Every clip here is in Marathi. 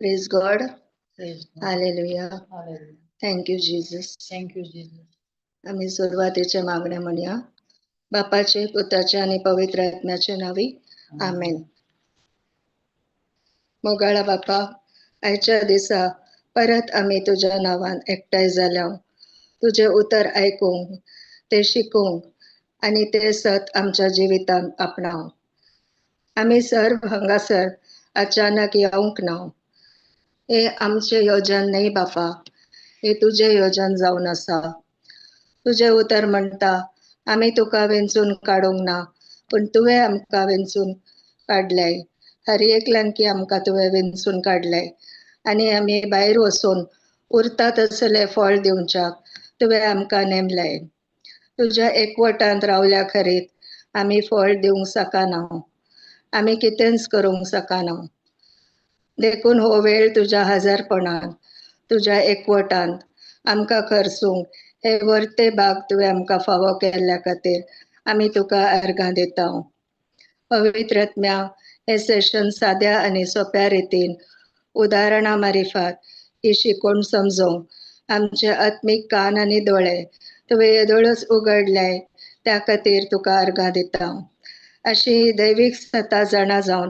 Praise God. Hallelujah. Thank you Jesus. आम्ही सुरुवातीच्या मागण्या म्हणूया. बापाचे, पुत्राचे आणि पवित्र आत्म्याचे नावी आमेन. मोगाळा बापा, आयच्या दिसा परत आम्ही तुझ्या नावान एकठांय जाल्या, तुझे उतर ऐकूंक, ते शिकूंक आणि ते सत आमच्या जिवितांत आपणाव. आम्ही सर्व हांगासर अचानक येवंक ना. हे आमचे योजन नाही बापा, हे तुझे योजन जावन आसा. तुझे उतर म्हणटा, आम्ही तुका वेंचून काडूंक ना, पण तुवें आमकां वेंचून काडल्याय. हर एकल्यांकी आमकां तुवें वेंचून काडल्याय आनी आमी भायर वचून उरता तसले फळ दिवच्याक तुवें आमकां नेमल्याय. तुज्या एकवटांत रावल्या खरीत आमी फळ दिवंक शकना, आमी कितेंच करूंक शकना. देखून हो वेळ तुज्या हजरपणान, तुज्या एकवटांत आमकां खर्सूंक हे वर्ते भाग तुवें आमकां फावो केल्ल्या खातीर आमी तुका अर्गां दिता. पवित्र आत्म्या, हे सेशन साद्या आनी सोप्या रितीन उदाहरणां मारिफात ही शिकोवन समजोवंक आमचे आत्मीक कान आनी दोळे तुवें येदोळच उगडल्याय त्या खातीर तुका अर्गां दिता. अशी ही दैवीक सता जाणा जावन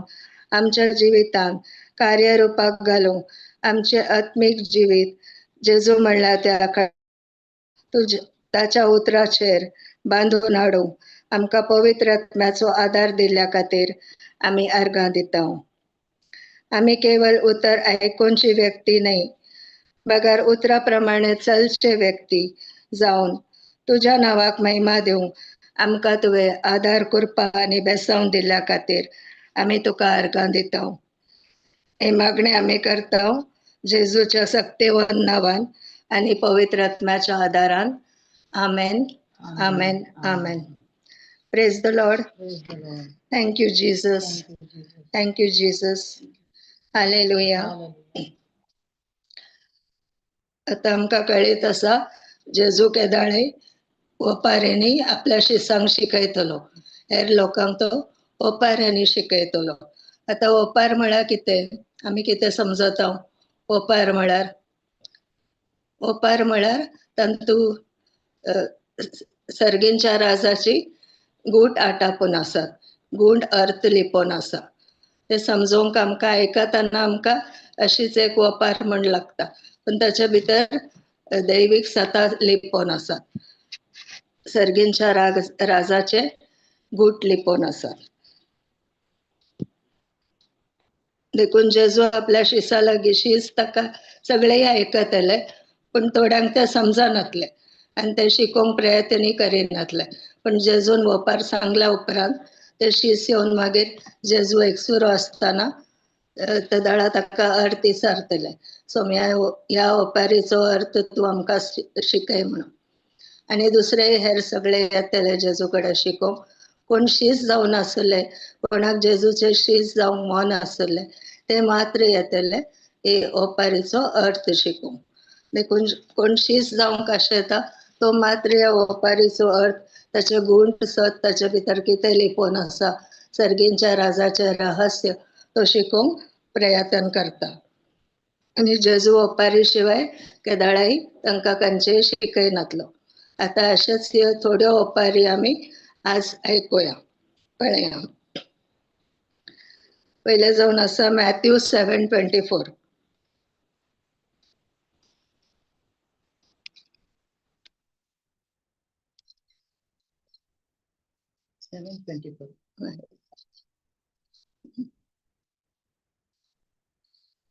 आमच्या जिवितांत कार्यरुपाक घालूंक आमचे आत्मीक जिवीत जेजू म्हणल्यार त्या ताच्या उतराचेर बांदून हाडूंक आमकां पवित्र आत्म्याचो आदार दिल्ल्या खातीर आमी अर्गां दिता. आमी केवळ उतर आयकोवची व्यक्ती न्हय, बगर उतरा प्रमाणे चलचे व्यक्ती जावन तुज्या नांवाक महिमा दिवंक आमकां तुवें आदार करपा आनी बेसांव दिल्ल्या खातीर आमी तुका अर्गां दिता. हे मागणे आमी करता जेजूच्या सक्तिवंत नांवान आणि पवित्र आत्म्याच्या आधारान amen amen amen. Praise the Lord. Thank you Jesus. Thank you Jesus. Hallelujah. आता आमकां कळ्ळी तसा जेजू केदाळे ओपाऱ्यांनी आपल्या शिसांक शिकयतलो, हेर लोकांक तो ओपाऱ्यांनी शिकयतलो. आता ओपार म्हळ्यार कितें, आमी कितें समजता? ओपार म्हळ्यार तांतू सर्गींच्या राजाची गूढ आटापून आसात, गूढ अर्थ लिपोवन आसा. ते समजोवंक आमकां आयकतना आमकां अशीच एक ओपार म्हण लागता, पण ताचे भितर दैवीक सत्ता लिपोवन आसात. सर्गींच्या राजाचे गूढ लिपोवन आसात. देखून जेजू आपल्या शिसा लागीं शीस ताका सगळें आयकतले, पण थोड्यांक ते समजनातले आनी ते शिकोवंक प्रयत्नय करिनातले. पण जेजून ओपार सांगल्या उपरांत ते शीस येवन मागीर जेजू एकसुरो आसतना तदाळा ताका अर्थ विचारतले, ह्या ओपारीचो अर्थ तूं आमकां शिकय म्हणून. आनी दुसरे हेर सगळे येतले जेजू कडेन शिकोवंक. कोण शीस जावन आसले, कोणाक जेजूचे शीस जावंक मन आसले, ते मात्र येतले हे ओपारीचो अर्थ शिकोवंक. देखून कोण शीस जावंक आशेता तो मात्र ह्या ओपारीचो अर्थ, ताचे गूण सत, ताचे भितर कितें लिपोवन आसा, सर्गींच्या राजाचे रहस्य तो शिकोवंक प्रयत्न करता. आनी जेजू ओपारी शिवाय केदाळाय तांकां खंयचेय शिकयनातलो. आता अशेच थोड्यो ओपारी आमी आज आयकुया, पळया. पहिले जावन आसा मॅथ्यू 7:24.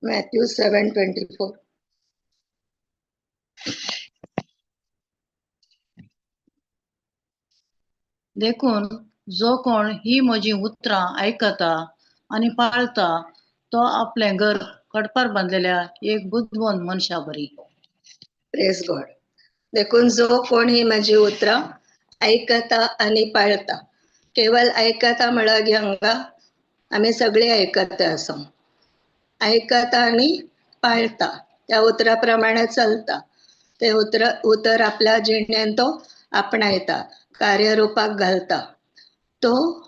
मॅथ्यू 7:24. देखून जो कोण ही म्हजी उतरां आयकता आनी पाळता तो आपलें घर कडपार बांदलेल्या एक बुद्धवंत मनशा बरी. Praise God. देखून जो कोण ही माझी उतरां आयकता आनी पाळता, केवळ आयकता म्हळ्यार हांगा आमी सगळे आयकता आसा, आयकता आनी पाळता, त्या उतरा प्रमाणे चलता, ते उतर आपल्या जिणेंत तो आपणायता, कार्यरुपाक घालता, तो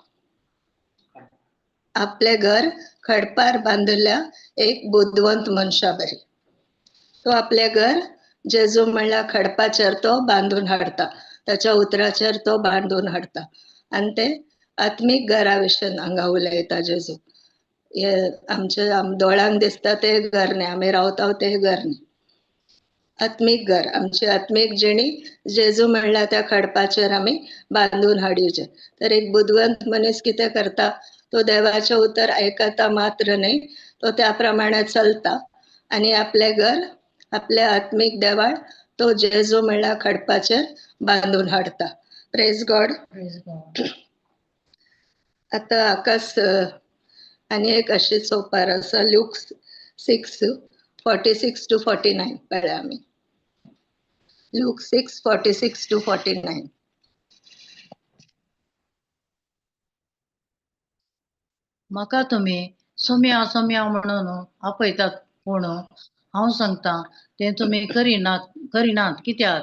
आपले घर खडपार बांदिल्ल्या एक बुद्धवंत मनशा बरी. तो आपले घर जेजू म्हणल्यार खडपाचेर तो बांदून हाडता, ताच्या उतराचेर तो बांदून हाडता. आनी ते आत्मीक घरा विशीं हांगा उलयता जेजू. हे आमचे दोळ्यांक दिसता ते घर न्ही, आमी रावता ते घर न्ही, आत्मीक घर. आमची आत्मीक जिणी जेजू म्हणल्यार त्या खडपाचेर आमी बांदून हाडुचे. तर एक बुद्धवंत मनीस कितें करता, तो देवाचे उतर आयकता मात्र न्ही, तो त्या प्रमाणे चलता आनी आपले घर, आपले आत्मीक देवाळ तो जेजू म्हणल्यार खडपाचेर बांदून हाडता. Praise God. आता आकाश आनी एक अशीच ओपार आसा, ल्यूक 6:46-49 पळया आमी. ल्यूक 6:46-49. म्हाका तुमी सोम्या सोम्या म्हणून आपयतात, पूण हांव सांगता तें तुमी करिनात. कित्याक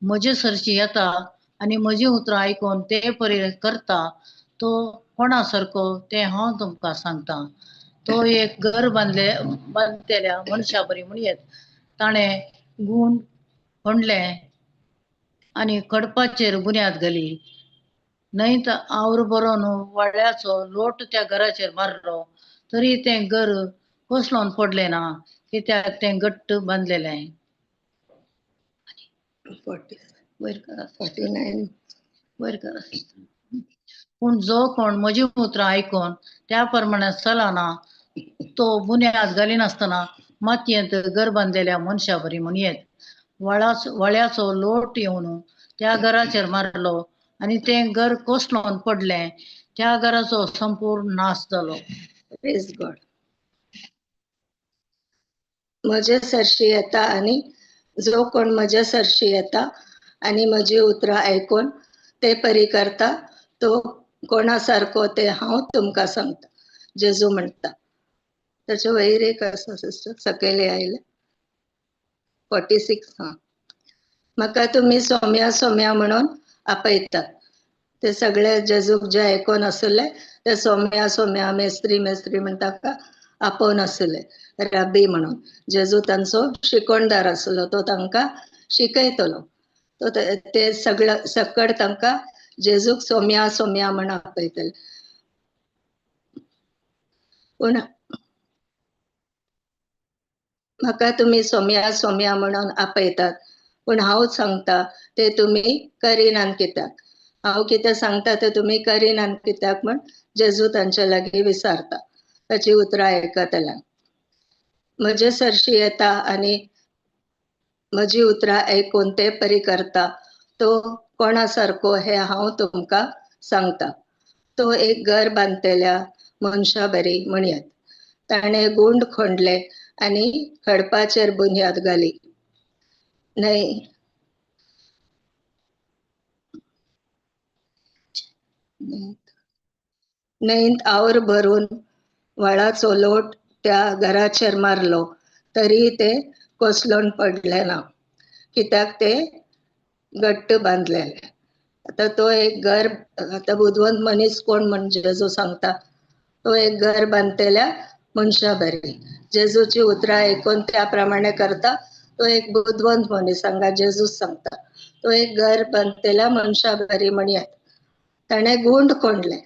म्हजे सरशी येता आनी म्हजी उतरां आयकून ते परी करता तो कोणा सारको तें हांव तुमकां सांगता. तो एक घर बांदलेल्या मनशा बरी म्हणयत. ताणें गूण खणलें आनी कडपाचेर बुन्याद घाली. न्हय तर आवरो बरो न्हू वळ्याचो लोट त्या घराचेर मारलो तरी तें घर कोसळोन पडलें ना, कित्याक तें घट्ट बांदलेलें. 49 वयर कर. पूण जो कोण म्हजी उतरां आयकून त्या प्रमाणे चलना तो बुन्याद घालिनासतना मातयेंत घर बांदलेल्या मनशा बरी म्हणयत. वळ्याचो लोट येवन त्या घराचेर मारलो आनी तें घर कोसळोन पडलें. त्या घराचो संपूर्ण नाश जालो. Praise God. म्हजे सरशी येता आनी जो कोण म्हजे सरशी येता आणि म्हजी उतरां आयकून ते परी करता तो कोणासारको ते हांव तुमकां सांगता, जेजू म्हणटा. त्याच्या वयर एक आसा सिस्टर, सकयल आयले 46. हां. म्हाका तुमी सोम्या सोम्या म्हणून आपयतात. ते सगळे जेजूक जे आयकोन आसले ते सोम्या सोम्या मेस्त्री मेस्त्री म्हण ताका आपोवन आसले राबी म्हणून. जेजू तांचो शिकोणदार आसलो, तो तांकां शिकयतलो. तो ते सगळं सकड तांकां जेजूक सोम्या सोम्या म्हण आपयतले. पूण म्हाका तुमी सोम्या सोम्या म्हणून आपयतात, पूण हांव सांगता ते तुमी करिनात कित्याक. हांव कितें सांगता ते तुमी करिनात कित्याक म्हण जेजू तांचे लागीं विचारता ताची उतरां आयकतल्यान. म्हजे सरशी येता आनी म्हजी उतरां आयकून ते परी करता तो कोणासारको हे हांव तुमकां सांगता. तो एक घर बांदतेल्या मनशा बरी म्हणयात. ताणें गुंड खोंडले आनी खडपाचेर बुन्याद घाली. न्हंयत आवर भरून व्हाळाचो लोट त्या घराचेर मारलो तरी ते कोसलोन पडले ना, कित्याक ते घट्ट बांदलेले. आता तो एक घर, आता बुदवंत मनीस कोण म्हण जेजू सांगता, तो एक घर बांदतेल्या मनशा बरी. जेजूची उतरां आयकून त्या प्रमाणे करता तो एक बुदवंत मनीस, हांगा जेजूच सांगता. तो एक घर बांदतेल्या मनशा बरी म्हणयात. ताणें गुंड खोंडले,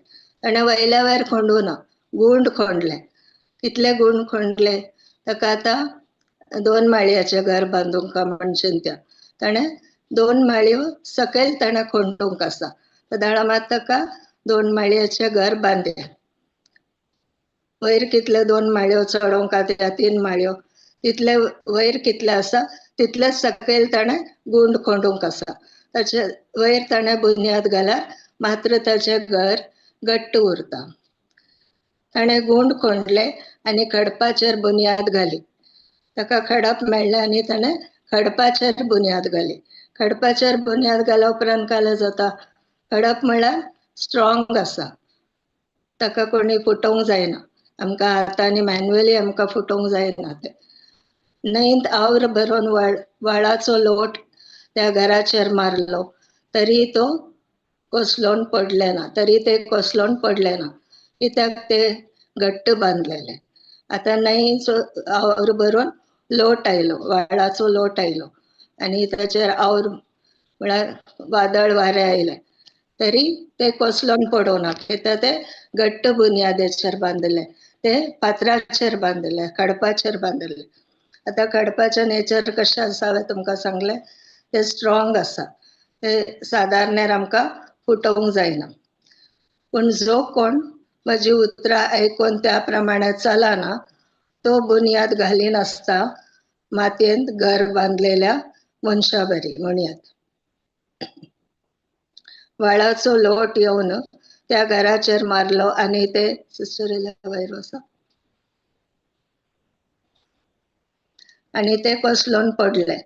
ताणें वयल्या वयर खोंडू ना, गुंड खोंडले. कितले गुंड खोंडले, ताका आतां 2 माळयाचें घर बांदूंक म्हण चिंत्या. ताणें 2 माळयो सकयल ताणें खोंडूंक आसा. सदाळ मात ताका 2 माळयेचें घर बांदया. वयर कितले 2 माळयो चडोवंक आतां 3 माळयो, तितले वयर कितले आसा तितलेच सकयल ताणें गुंड खोंडूंक आसा. ताचे वयर ताणें बुन्याद घाल्यार मात्र ताचें घर घट्ट उरता. ताणें गुंड खोंडले आनी खडपाचेर बुन्याद घाली. ताका खडप मेळ्ळें आनी ताणें खडपाचेर बुन्याद घाली. खडपाचेर बुन्याद घाल्या उपरांत कालें जाता, खडप म्हळ्यार स्ट्रॉंग आसा, ताका कोणी फुटोवंक जायना. आमकां हातांनी मॅन्युअली आमकां फुटोवंक जायना तें. न्हंयत आवर भरून व्हाळाचो लोट त्या घराचेर मारलो तरी तो कोसलोन पडले ना, तरी ते कोसलोन पडले ना, कित्याक ते घट्ट बांदलेले. आतां न्हंयचो आवर भरून लोट आयलो, व्हाळाचो लोट आयलो आनी ताचेर आवर म्हळ्यार वादळ वारें आयलें तरी ते कोसलोन पडोना, कित्याक ते घट्ट बुन्यादेचेर बांदले, ते फातराचेर बांदले, खडपाचेर बांदले. आतां खडपाचें नेचर कशें आसा हांवें तुमकां सांगलें, ते स्ट्रॉंग आसा, ते सादारण्यार आमकां फुटोवंक जायना. पूण जो कोण म्हजी उतरां आयकून त्या प्रमाणे चलना तो बुन्याद घालिनासता मातयेंत घर बांदलेल्या मनशा बरी म्हणयात. व्हाळाचो लोट येवन त्या घराचेर मारलो आनी ते सिस्टर वयर आसा आनी ते कोसलोन पडले.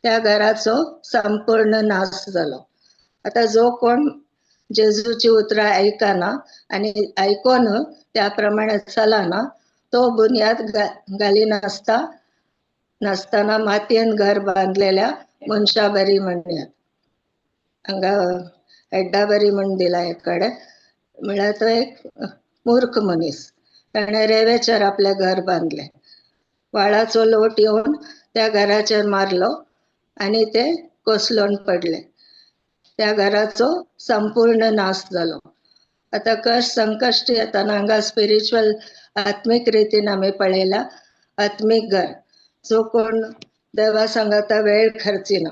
त्या घराचो संपूर्ण नाश जालो. आतां जो कोण जेजूची उतरां आयकना आनी आयकोन त्या प्रमाणे चलना तो बुन्याद घालिनासता नासतना मातयेन घर बांदलेल्या मनशा बरी म्हणयात. हांगा एड्डा बरी म्हण दिला एक कडेन, म्हळ्यार तो एक मूर्ख मनीस, ताणें रेंवेचेर आपलें घर बांदलें. व्हाळाचो लोट येवन त्या घराचेर मारलो आनी ते कोसलोन पडले. त्या घराचो संपूर्ण नाश जालो. आतां कश्ट संकश्ट येताना हांगा स्पिरिच्युअल आत्मीक रितीन आमी पळयला, आत्मीक घर. जो कोण देवा सांगाता वेळ खर्चिना,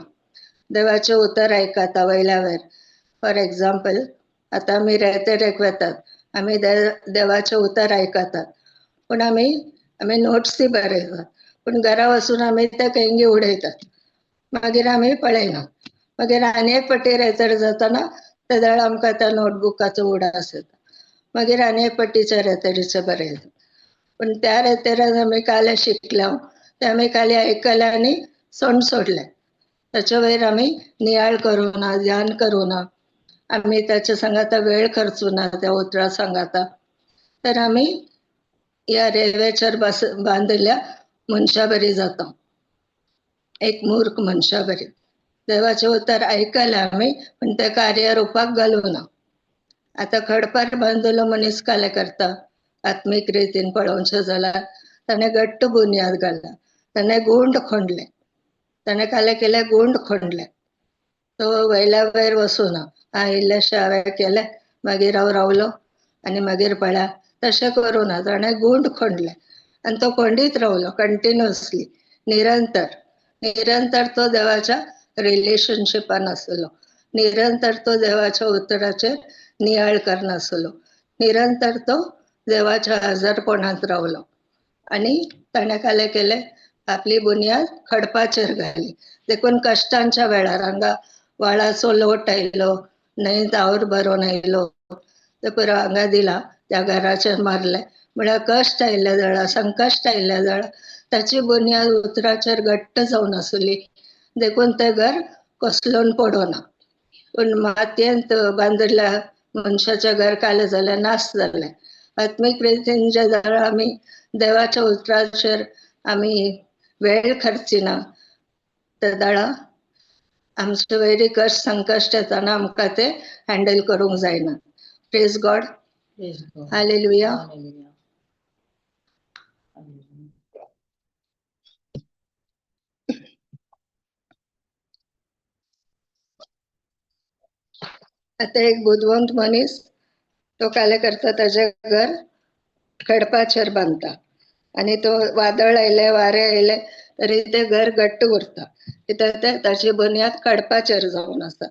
देवाचें उतर आयकता वयल्या वयर. फॉर एग्जाम्पल आतां आमी रेतेरेक वेतात, आमी देवाचें उतर आयकतात, पूण आमी नोट्सी बरयतात, पूण घरा वचून आमी ते केंगी उडयतात, मागीर आमी पळयना. मागीर आनी एक फावटी रेतर जाताना ते दाळ आमकां त्या नोटबुकाचो उडास येता, मागीर आनी एक फावटीच्या रेतेरीचें बरयता. पूण त्या रेतेरान आमी काले शिकल्या ते आमी खाली आयकले आनी सोडले. त्याच्या वयर आमी नियाळ करूना, ध्यान करूना, आमी त्याच्या सांगाता वेळ खर्चूना त्या उतरा सांगाता, तर आमी या रेल्वेचेर बांदिल्ल्या मनशा बरी जाता, एक मूर्ख मनशा बरी. देवाचे उतर आयकले आमी, पण ते कार्य रुपाक घालूना. आता खडपार बांदिल्लो मनीस काले करता, आत्मीक रितीन पळोवचें जाल्यार ताणें घट्ट बुन्याद घाला, ताणें गुंड खणले, ताणें काले केले गुंड खणले. तो वयल्या वयर वचूना, इल्लेशें हांवें केलें मागीर हांव रावलो आनी मागीर पळया, तशें करूना. ताणें गुंड खणले आनी तो खंडीत रावलो कंटिन्युअसली, निरंतर. निरंतर तो देवाच्या रिलेशनशिपान आसलो, निरंतर तो देवाच्या उतराचेर नियाळ करनासलो, निरंतर तो देवाच्या हजरपणांत रावलो. आनी ताणें काले केलें, आपली बुन्याद खडपाचेर घाली. देखून कश्टांच्या वेळार हांगा वाळाचो लोट आयलो, न्हंयत आवड भरोन आयलो, ते पुरो हांगा दिला, त्या घराचेर मारले. म्हळ्यार कश्ट आयिल्ले जाल्यार, संकश्ट आयिल्ले जाल्यार ताची बुन्याद उतराचेर घट्ट जावन आसली, देखून तें घर कोसळून पडोना. पूण मातयेंत बांदिल्ल्या मनशाचें घर कालें जाल्यार नास जालें. आत्मीक रितीन जे जाल्यार आमी देवाच्या उतराचेर आमी वेळ खर्चिना, त्या दाळा आमचे वयरी कश्ट संकश्ट येताना आमकां ते हँडल करूंक जायना. Praise God, Praise God. Hallelujah. Hallelujah. Hallelujah. आता एक बुद्धवंत मनीस तो काले करता, ताचें घर खडपाचेर बांदता आनी तो वादळ आयले, वारे आयले तरी ते घर घट्ट उरता, कित्याक ते ताची बुन्याद खडपाचेर जावन आसा.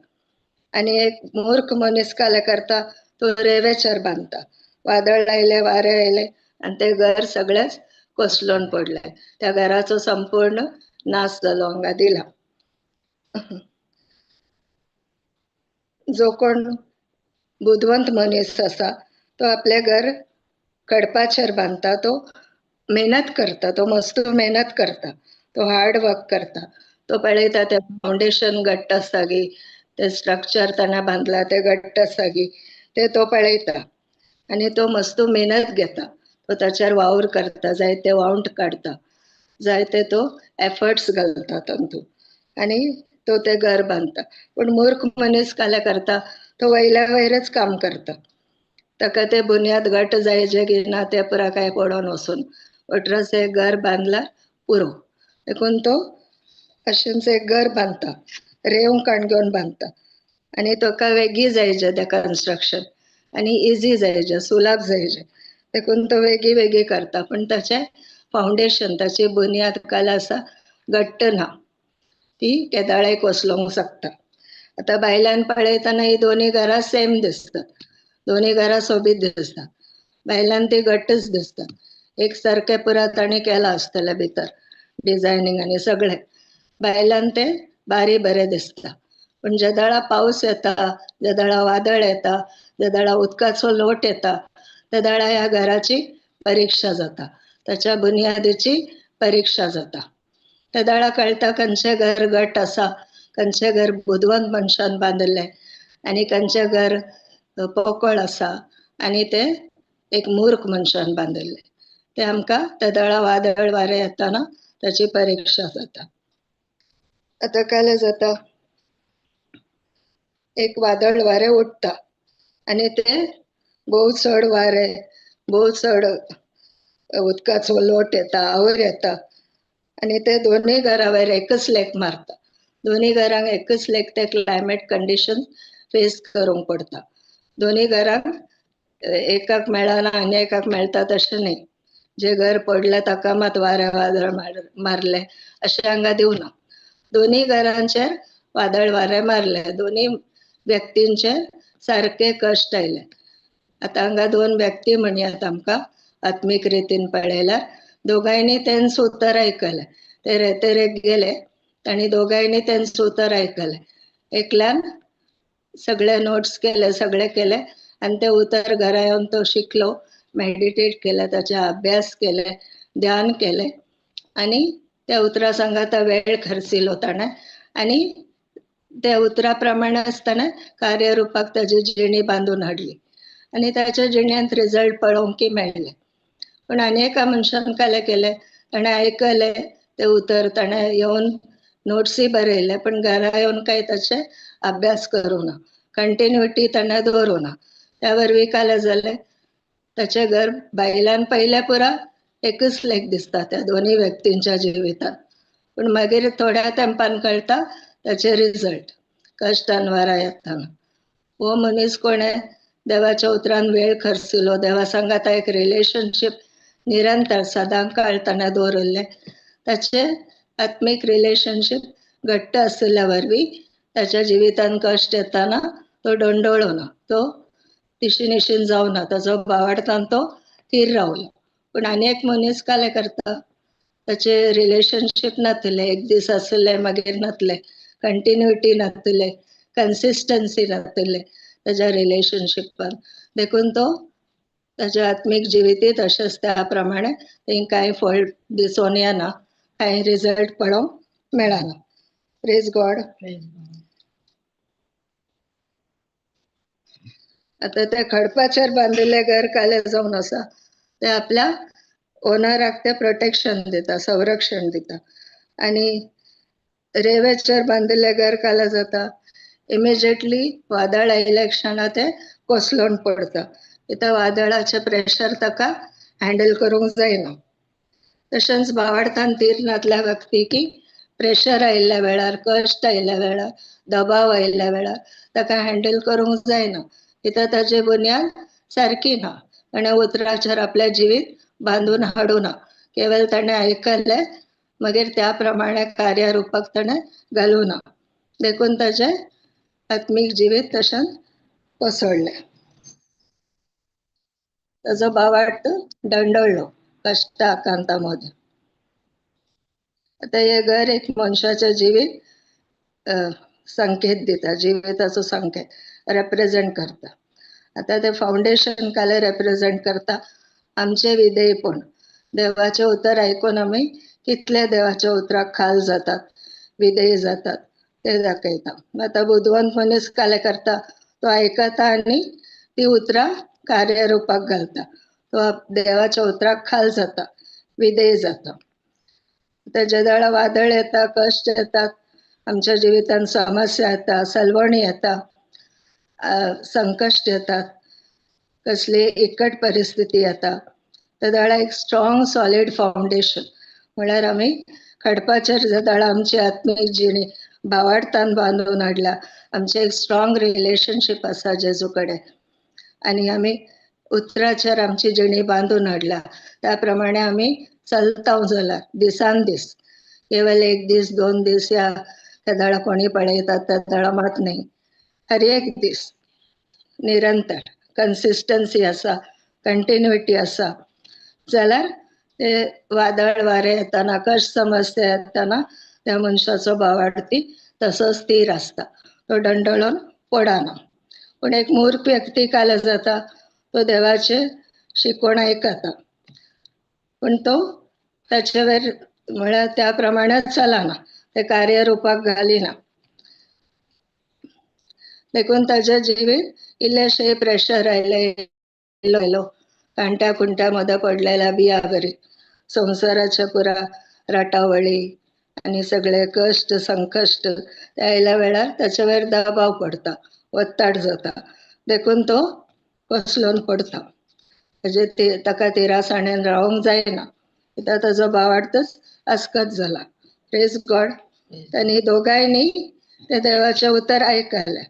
आनी एक मूर्ख मनीस काले करता, तो रेंवेचेर बांदता, वादळ आयले, वारे आयले आनी ते घर सगळेंच कोसळून पडले, त्या घराचो संपूर्ण नाश जालो. हांगा दिला, जो कोण बुद्धवंत मनीस आसा तो आपले घर खडपाचेर बांदता, तो मेहनत करता, तो मस्त मेहनत करता, तो हार्ड वर्क करता. तो पळयता ते फाउंडेशन घट्ट आसा गी, ते स्ट्रक्चर ताणें बांदला ते घट्ट आसा गी, ते तो पळयता आनी तो मस्त मेहनत घेता. तो ताचेर वावर करता, जायते वाउंट काडटा, जायते तो एफर्ट्स घालता तातूंत आनी तो ते घर बांदता. पूण मूर्ख मनीस काले करता, तो वयल्या वयरच काम करता, ताका ते बुन्याद घट्ट जायचे की ना ते पुरा काय पडोन वचून अठरास एक घर बांदला पुरो. देखून तो अशेंच एक घर बांदता, रेंव काणगेवन बांदता आनी ताका वेगळी जायचे ते कन्स्ट्रक्शन आनी इजी जायचे, सुलाभ जायचे, देखून तो वेगळी वेगळी करता. पण ताचे फाउंडेशन, ताची बुन्याद काल आसा घट्ट ना, ती केदाळे कोसळोंक शकता. आता भायल्यान पळयतना ही दोन्ही घरां सेम दिसतात, दोन्ही घरां सोबीत दिसतात, भायल्यान ती घट्टच दिसतात, एक सारखे पुरा ताणें केला आसतलें भितर डिझायनींग आनी सगळें, भायल्यान ते बारी बरें दिसता. पण ज्या दाळा पावस येता, ज्या दाळा वादळ येता, ज्या दाळा उदकाचो लोट येता, त्या दाळा ह्या घराची परीक्षा जाता, ताच्या बुन्यादीची परीक्षा जाता. त्या दाळा कळटा खंयचें घर घट्ट आसा, खंयचें घर बुद्धवंत मनशान बांदिल्लें आनी खंयचें घर पोकळ आसा आनी ते एक मूर्ख मनशान बांदिल्लें. ते आमकां त्या दाळा वादळ वारें येताना ताची परीक्षा जाता. आता काले जाता, एक वादळ वारें उठता आनी ते भोव चड वारें, भोव चड उदकाचो लोट येता, आवयर येता आनी ते दोनूय घरां वयर एकच लेक मारता, दोन्ही घरांक एकच लेक ते क्लायमेट कंडिशन फेस करूंक पडटा. दोन्ही घरांक एकाक मेळना आनी एकाक मेळटा तशें न्ही, जे घर पडले ताका मात वारें वादळ मारले अशें हांगा दिवना. दोन्ही घरांचेर वादळ वारें मारले, दोन्ही व्यक्तींचे सारके कश्ट आयले. आता हांगा दोन व्यक्ती म्हणयात आमकां आत्मीक रितीन पळयल्यार, दोगांयनी तेंच उतर आयकलें, ते रेतेरेक गेले तांणी दोगांयनी तेंच उतर आयकलें. एकल्यान सगळे नोट्स केले, सगळे केले आनी ते उतर घरा येवन तो शिकलो, मेडिटेट केले, ताचे अभ्यास केले, ध्यान केले आनी त्या उतरा सांगाता वेळ खर्चिलो ताणें आणि त्या उतराप्रमाणे असताना कार्यरुपाक ताजी जिणी बांधून हाडली आणि त्याच्या जिण्यांत रिझल्ट पळोवंक की मेळ्ळे. पण आनी एका मनशान कालें केलें, ताणें आयकलें तें उतर, ताणें येवन नोट्सी बरयले, पण घरा येवन कांय ताचे अभ्यास करूं ना, कंटिन्युटी ताणें दवरूं ना. त्या वरवीं कालें जालें ताचें घर बायलान पयल्या पुरा एकच लेख दिसता त्या दोनी व्यक्तींच्या जिवितांत. पण मागीर थोड्या तेंपान कळटा ताचे रिझल्ट कश्टान वारा येताना. हो मनीस कोणें देवाच्या उतरान वेळ खर्चिलो, देवा सांगाता एक रिलेशनशीप निरंतर सदां काळ ताणें दवरिल्लें, ताचे आत्मीक रिलेशनशीप घट्ट आशिल्ल्या वरवीं ताच्या जिवितान कश्ट येताना तो डोंडोळो ना, तो दिशिनिशीन जावना, ताजो भावार्थान तो थीर रावलो. पण आनी एक मनीस कालें करता, ताचे रिलेशनशीप नासलें, एक दीस आशिल्लें मागीर नासलें, कंटिन्युटी नासलें, कन्सिस्टन्सी नासलें ताच्या रिलेशनशिपान, देखून तो ताचे आत्मीक जिवितूय तशेंच त्या प्रमाणे थंय कांय फळ दिसून येना, कांय रिझल्ट पळोवंक मेळना. Praise God. आता ते खडपाचेर बांदिल्लें घर कालें जावन आसा, ते आपल्या ओनराक ते प्रोटेक्शन दिता, संरक्षण दिता. आनी रेंवेचेर बांदिल्लें घर कालें जाता, इमिजिएटली वादळ आयल्या क्षणा ते कोसळून पडता. कित्याक वादळाचें प्रेशर ताका हँडल करूंक जायना. तशेंच भावार्थान थीर नासल्या व्यक्तीकी प्रेशर आयिल्ल्या वेळार, कश्ट आयिल्ल्या वेळार, दबाव आयिल्ल्या वेळार ताका हँडल करूंक जायना, कित्याक ताची बुन्याद सारकी ना. ताणें उतराचेर आपलें जिवीत बांदून हाडूं ना, केवळ ताणें आयकल्लें मागीर त्या प्रमाणे कार्यारुपाक ताणें घालूं ना, देखून ताचें आत्मीक जिवीत तशें कोसळ्ळें. ताजो भावार्थ डंडळ्ळो कश्टाकांतामध्ये. आता हे घर एक मनशाचें जिवीत संकेत दिता, जिविताचो संकेत रेप्रेझेंट करता. आता ते फाउंडेशन कालें रेप्रेझेंट करता आमचें विधेयपण. देवाचें उतर आयकून आमी कितले देवाच्या उतराक खाल जातात, विधेय जातात ते दाखयता. आता बुदवंत मनीस कालें करता, तो आयकता आनी ती उतरां कार्यरुपाक घालता, तो देवाच्या उतराक खाल जाता, विधेय जाता. ताजे वेळा वादळ येता, कश्ट येतात, आमच्या जिवितान समस्या येता, सलवणी येता, संकश्ट येतात, कसली इकट परिस्थिती येता. त्या वेळा एक स्ट्रॉंग सॉलिड फाउंडेशन म्हळ्यार आमी खडपाचेर जर आमची आत्मीक जिणी भावार्थान बांदून हाडला, आमचें एक स्ट्रॉंग रिलेशनशीप आसा जेजू कडेन, आनी आमी उतराचेर आमची जिणी बांदून हाडला, त्या प्रमाणे आमी चलता जाल्यार दिसान दीस, केवळ एक दीस 2 दीस या केदाळा कोणी पळयतात त्या वेळा मात न्ही, हर एक दीस निरंतर कन्सिस्टन्सी आसा, कंटिन्युटी आसा जाल्यार ते वादळ वारें येताना, कश्ट समस्या येताना त्या मनशाचो भावार्थी तसोच स्थिर आसता, तो डंडळून पडना. पूण एक मूर्ख व्यक्ती कालें जाता, तो देवाचे शिकवण आयकता, पण तो ताचे वयर म्हळ्यार त्या प्रमाणे चलना, ते कार्यरुपाक घालिना, देखून ताजें जिवीत इल्लेशें प्रेशर आयलो, कांट्या कुंट्या मध्ये पडलेल्या बिया बरी, संवसाराच्या पुरा राटावळी आनी सगळे कश्ट संकश्ट ते आयल्या वेळार ताचे वयर दबाव पडता, वत्ताड जाता, देखून तो कोसळून पडता. ताका तिरासाणेन रावंक जायना, कित्याक ताजो भावार्थच आस्कत जाला. Praise God. तांणी दोगांयनी ते देवाचें उतर आयकलें,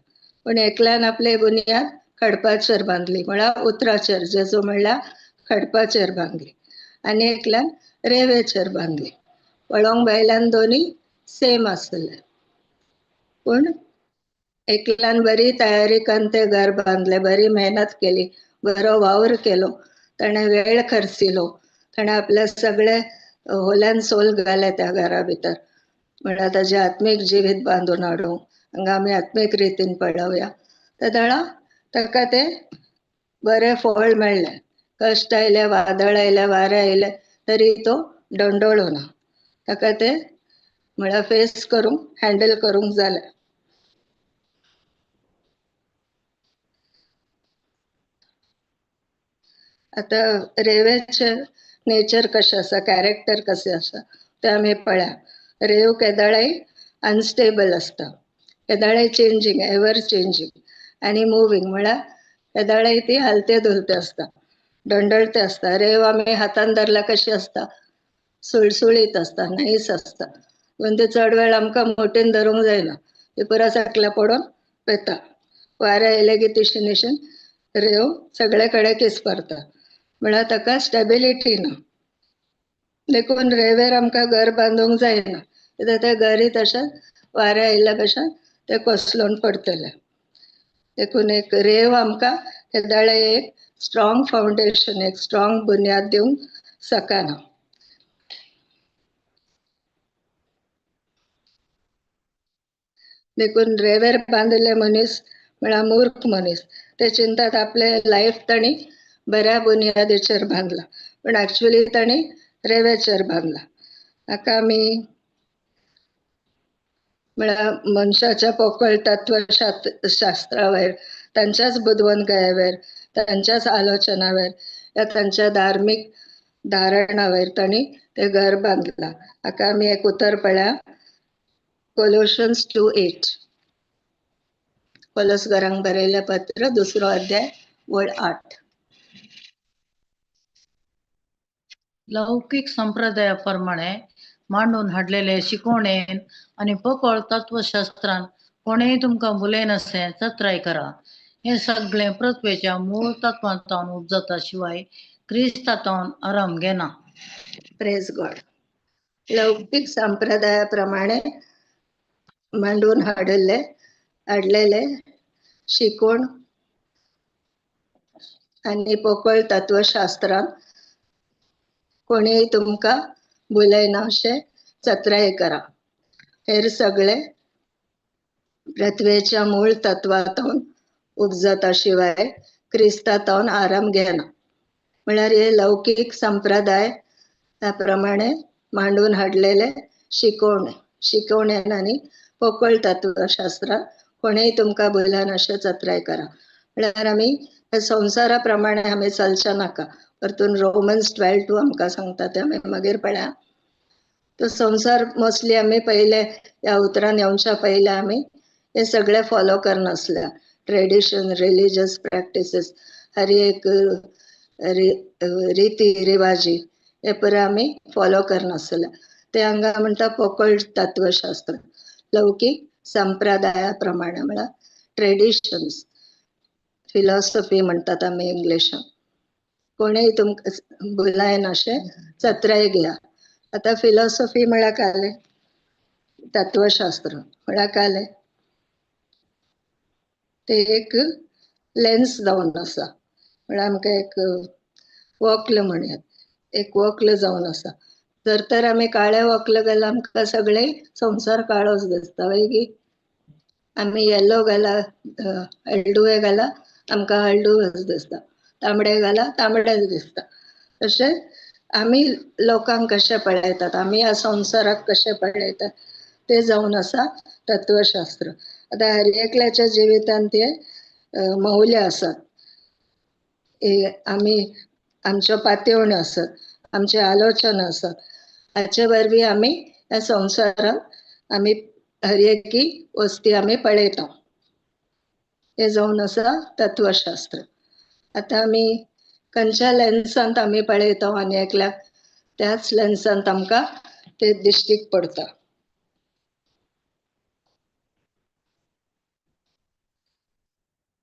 पण एकल्यान आपली बुन्याद खडपाचेर बांदली, म्हळ्यार उतराचेर, जेजू म्हणल्यार खडपाचेर बांदली, आनी एकल्यान रेंवेचेर बांदली. पळोवंक भायल्यान दोनी सेम आसले, पूण एकल्यान बरी तयारी करून तें घर बांदलें, बरी मेहनत केली, बरो वावर केलो, ताणें वेळ खर्चिलो, ताणें आपले सगळे होल सोल घाले त्या घरा भितर, म्हळ्यार ताजें आत्मीक जिवीत बांदून हाडूंक. हांगा आमी आत्मीक रितीन पळोवया, त्या वेळा ताका तें बरें फळ मेळ्ळें. कश्ट आयले, वादळ आयले, वारें आयले, तरी तो डोंडोळो ना, ताका तें म्हळ्यार फेस करूंक हँडल करूंक जालें. आता रेंवेचे नेचर कशें आसा, कॅरेक्टर कशें आसा तें आमी पळया. रेंव केदाळाय अनस्टेबल आसता, केदाळाय चेंजींग, एवर चेंजींग आनी मुवींग, म्हळ्यार केदाळाय ती हालते धुलते आसता, दंडळते आसता. रेंव आमी हातान धरल्यार कशी आसता, सुळसुळीत आसता, नाईस आसता. पूण ती चड वेळ आमकां मोठीन धरूंक जायना, ती पुरा सकल्या पडून वता. वारें येयलें की तिशीन इशीन रेंव सगळे कडेन किस्परता, म्हळ्यार ताका स्टेबिलिटी ना. देखून रेंवेर आमकां घर बांदूंक जायना, कित्याक तें घरय तशें वारें आयिल्ल्या भशेन तें कोसळून पडटलें. देखून एक रेंव आमकां केदाळाय एक स्ट्रॉंग फावंडेशन, एक स्ट्रॉंग बुन्याद दिवंक शकना. देखून रेंवेर बांदिल्ले मनीस म्हळ्यार मूर्ख मनीस. ते चिंतात आपले लायफ तांणी बऱ्या बुनयादीचेर बांदला, पूण एक्चुअली तांणी रेंवेचेर बांदला. हाका आमी म्हळ्यार मनशाच्या पोकळ तत्वशास्त्रा वयर, तांच्याच बुदवंतगये तांच्याच आलोचना वयर, या तांच्या धार्मीक धारणा वयर तांणी तें घर बांदलां. हाका आमी एक उतर पळया, कोलोशियन्स 2:8. कोलोसकारांक बरयलें पत्र, 2रो अध्याय, वळ 8. लौकिक संप्रदायाप्रमाणे मांडून हाडलेले शिकवणेन आनी पोकळ तत्वशास्त्रान कोणेय तुमकां बुलय नसें चत्राय करा. हे सगळें पृथ्वेच्या मूळ तत्वांतावन उपजता शिवाय क्रिस्तांतावन आरंभ घेना. Praise God. लौकिक संप्रदायाप्रमाणे मांडून हाडलेले शिकवण आनी पोकळ तत्वशास्त्रान कोणीय तुमकां बुलयना अशें चत्राय करा. हेर सगळे पृथ्वेच्या मूळ तत्वांतावन उपजता शिवाय क्रिस्तांतावन आरंभ घेना. म्हळ्यार हे लौकिक संप्रदाय त्या प्रमाणे मांडून हाडलेले शिकवणेन आनी पोकळ तत्वशास्त्रान कोणेय तुमकां बुलयना अशें चत्राय करा. म्हळ्यार आमी संवसारा प्रमाणे आमी चलचे नाका. परतून रोमन्स 12:2 आमकां सांगता, ते आमी मागीर पळया. तो संवसार मोस्टली आमी पयले ह्या उतरान येवच्या पयले आमी हे सगळे फॉलो करनासल्या. ट्रेडिशन, रिलिजियस प्रॅक्टिसीस, हर एक रिती रिवाजी हे पुरो आमी फॉलो करनासल्या. ते हांगा म्हणटा पोकळ तत्वशास्त्र, लौकिक संप्रदाया प्रमाणे, म्हळ्यार ट्रेडिशन्स, फिलॉसॉफी म्हणटात आमी इंग्लिशान. कोणेय तुमकां बुलायना अशें चत्राय घेया. आता फिलॉसॉफी म्हळ्यार काय, तत्वशास्त्र म्हळ्यार काय, ते एक लेन्स जावन आसा. म्हळ्यार आमकां एक वक्ल म्हणयात, एक वक्ल जावन आसा. जर तर आमी काळे वक्ल घाला आमकां सगळे संवसार काळोच दिसता, वैगी आमी येलो घाला, हळडुवे घाला आमकां हळडुवेच दिसता, तांबडे घाला तांबडेच दिसता. तशें आमी लोकांक कशें पळयतात, आमी ह्या संवसाराक कशें पळयतात, ते जावन आसा तत्वशास्त्र. आता हर एकल्याच्या जिवितान ते मौल्य आसात. आमी आमच्यो पातयेवण्यो आसात, आमचे आलोचना आसात, हाचे वरवीं आमी ह्या संवसारान आमी हर एकी वस्ती आमी पळयता. हे जावन आसा तत्वशास्त्र. आता आमी खंयच्या लेन्सांत आमी पळयता आनी एकल्याक, त्याच लेन्सांत आमकां ते दिश्टीक पडटा.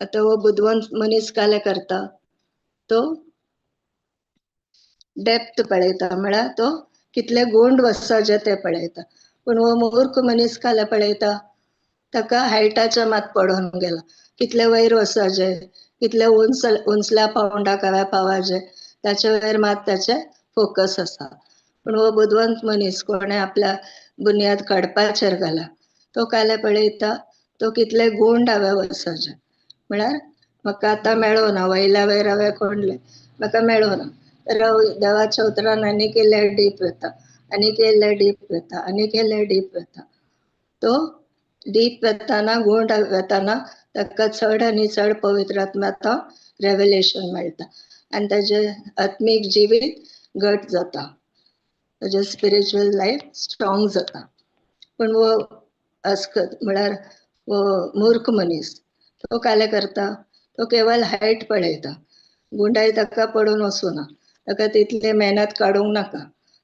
आता हो बुदवंत मनीस काले करता, तो डेप्थ पळयता, म्हळ्यार तो कितले गुंड वचचे ते पळयता. पूण हो मूर्ख मनीस काले पळयता, ताका हायटाच्या मात पडून गेला, कितले वयर वचचे, कितले उंचल्या पावंडाक हांवें पावचे, ताचे वयर मात ताचे फोकस आसा. पूण हो बुदवंत मनीस कोणें आपल्या बुन्याद काडपाचेर घाला, तो काले पळयता, तो कितले गुंड हांवें वचचे, म्हळ्यार म्हाका आतां मेळोना, वयल्या वयर हांवें कोणलें, म्हाका मेळोना. देवाच्या उतरान आनीक इल्लें डीप वता, आनी केले डीप वता आनी केले डीप वता. तो डीप वताना गुंड वताना ताका चड आनी चड पवित्र आत्म्याचो रेवलेशन मेळटा आनी ताजे आत्मीक जिवीत घट जाता, ताजे स्पिरिच्युअल लायफ स्ट्रॉंग जाता. पण वो अस्कत म्हळ्यार वो मूर्ख मनीस तो काले करता, तो केवळ हायट पळयता. गुंडाई ताका पडून वचूना, ताका तितली मेहनत काडूंक नाका,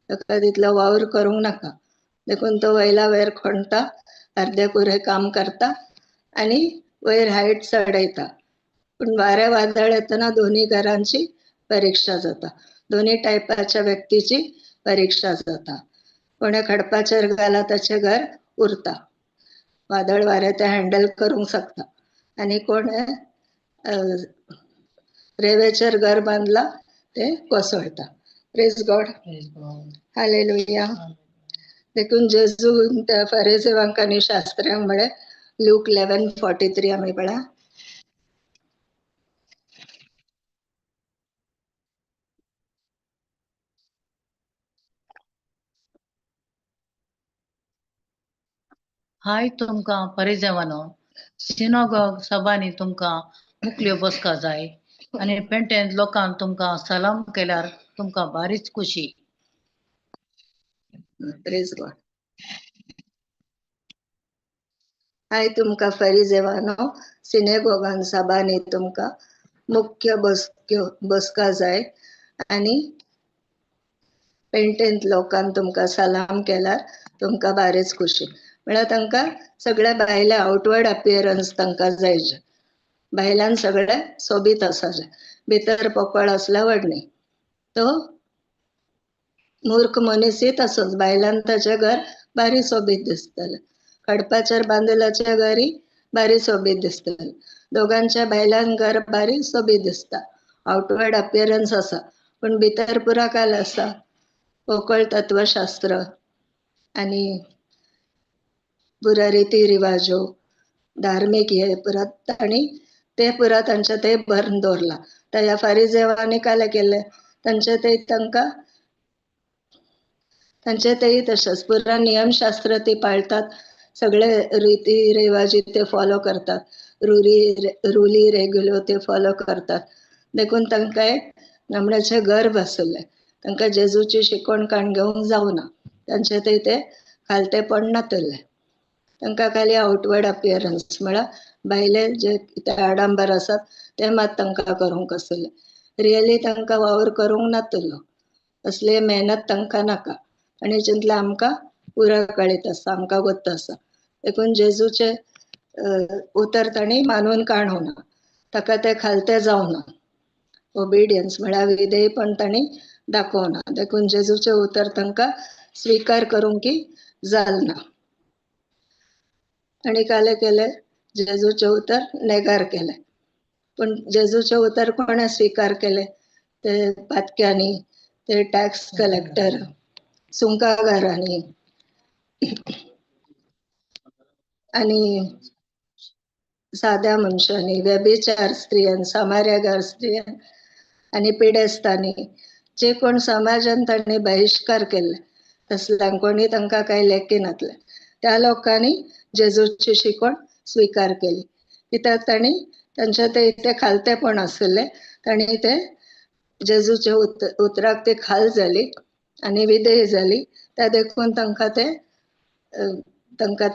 ताका तितलो वावर करूंक नाका, देखून तो वयला वयर खणटा, अर्दे पुरे काम करता आनी वयर हायट चडयता. पण वारे वादळ येतना दोन्ही घरांची परीक्षा जाता, दोन्ही टायपाच्या व्यक्तीची परीक्षा जाता. कोणे खडपाचेर घाला ताचे घर उरता, वादळ वारे ते हँडल करूंक शकता, आनी कोणे रेवेचेर घर बांधला ते कोसळटा. Praise God, hallelujah. देखून जेजू त्या फरिसेवांक आनी शास्त्र्यांक म्हळे लूक 11:43 आमी पळया. हाय तुमकां फरिसेवानो, सिनोगॉग सभांनी तुमकां मुखल्यो बसका जाय आनी पेटेंत लोकांक तुमकां सलाम केल्यार तुमकां भारीच खुशी. Praise God. हाय तुमकां फरिसेवानो, सिनेगॉगान सभांनी तुमकां मुख्य बसका जाय आनी पेंटेंत लोकांक तुमकां सलाम केल्यार तुमकां भारीच खुशी. म्हळ्यार तांकां सगळे भायले आउटवर्ड अपियरन्स तांकां जायचे, भायल्यान सगळे सोबीत आसाचे, भितर पोकळ असल्या वडणी. तो मूर्ख मनीसय तसोच, भायल्यान ताचे घर बारी सोबीत दिसतले, खडपाचेर बांदिल्ल्याचे घरी बारी सोबीत दिसतले. दोगांच्या भायल्यान घर बारी सोबीत दिसता, आउटवर्ड अपियरन्स आसा, पण भितर पुरा काल आसा पोकळ तत्वशास्त्र आनी पुरा रिती रिवाजो, धार्मीक हे पुरा तांणी ते पुरा तांचे ते भरून दवरला. त्या ह्या फरिसेवांनी काले केले, तांचे ते तांकां तांचे तेही तशेंच पुरा नियमशास्त्र ते पाळतात, सगळे रिती रिवाजी ते फॉलो करतात, रुली रेग्युलो ते फॉलो करतात. देखून तांकां एक नमण्याचे गर्व आसले, तांकां जेजूची शिकवण काण घेवंक जावना, तांचे ते खालतेपण नातले. तांकां खाली आउटवर्ड अपियरन्स म्हळ्यार भायले जे कितें आडंबर आसात ते मात तांकां करूंक आसले, रियली तांकां वावर करूंक नातलो, असले मेहनत तांकां नाका. आनी चिंतले आमकां पुरा कळीत आसा, आमकां गोत्त आसा. देखून जेजूचे उतर तांणी मानून काणूना, ताका ते खालते जावना. ओबिडियन्स म्हळ्यार विधेयपण तांणी दाखोवना. देखून जेजूचे उतर तांकां स्विकार करूंकी जालना. तांणी काले केले, जेजूचे उतर नेगार केले. पण जेजूचे उतर कोणे स्विकार केले? ते पातक्यांनी, ते टॅक्स कलेक्टर, सुंकागारांनी आनी साद्या मनशांनी, व्यभिचार स्त्रियान, समार्यागार स्त्रियान आनी पिडेस्तांनी, जे कोण समाजान तांणी बहिष्कार केले तसल्यांक कोणी तांकां कांय लेखी नातले, त्या लोकांनी जेजूची शिकवण स्विकार केली. कित्याक तांणी तांचे ते खालतेपण आसले, तांणी ते जेजूच्या उतराक ते खाल जाली आनी विधेय जाली, त्या देखून तांकां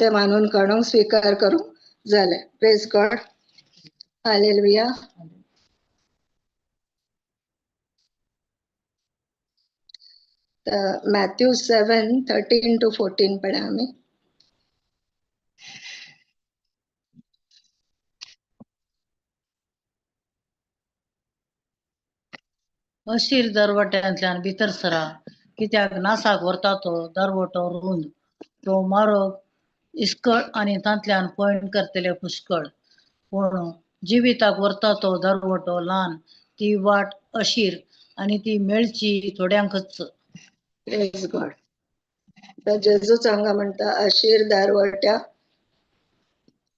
ते मानून काडूंक स्विकार करूंक जाले. Praise God, hallelujah. मॅथ्यू 7:13-14 पळया आमी. अशीर दरवट्यांतल्यान भितर सरा, कित्याक नासाक व्हरता तो दरवटो रुंद, तो म्हारग इस्कळ आनी तांतल्यान पयण करतले पुष्कळ. पूण जिविताक व्हरता तो दरवटो ल्हान, ती वाट अशीर आनी ती मेळची थोड्यांकच. Praise God. जेजू हांगा म्हणटा अशीर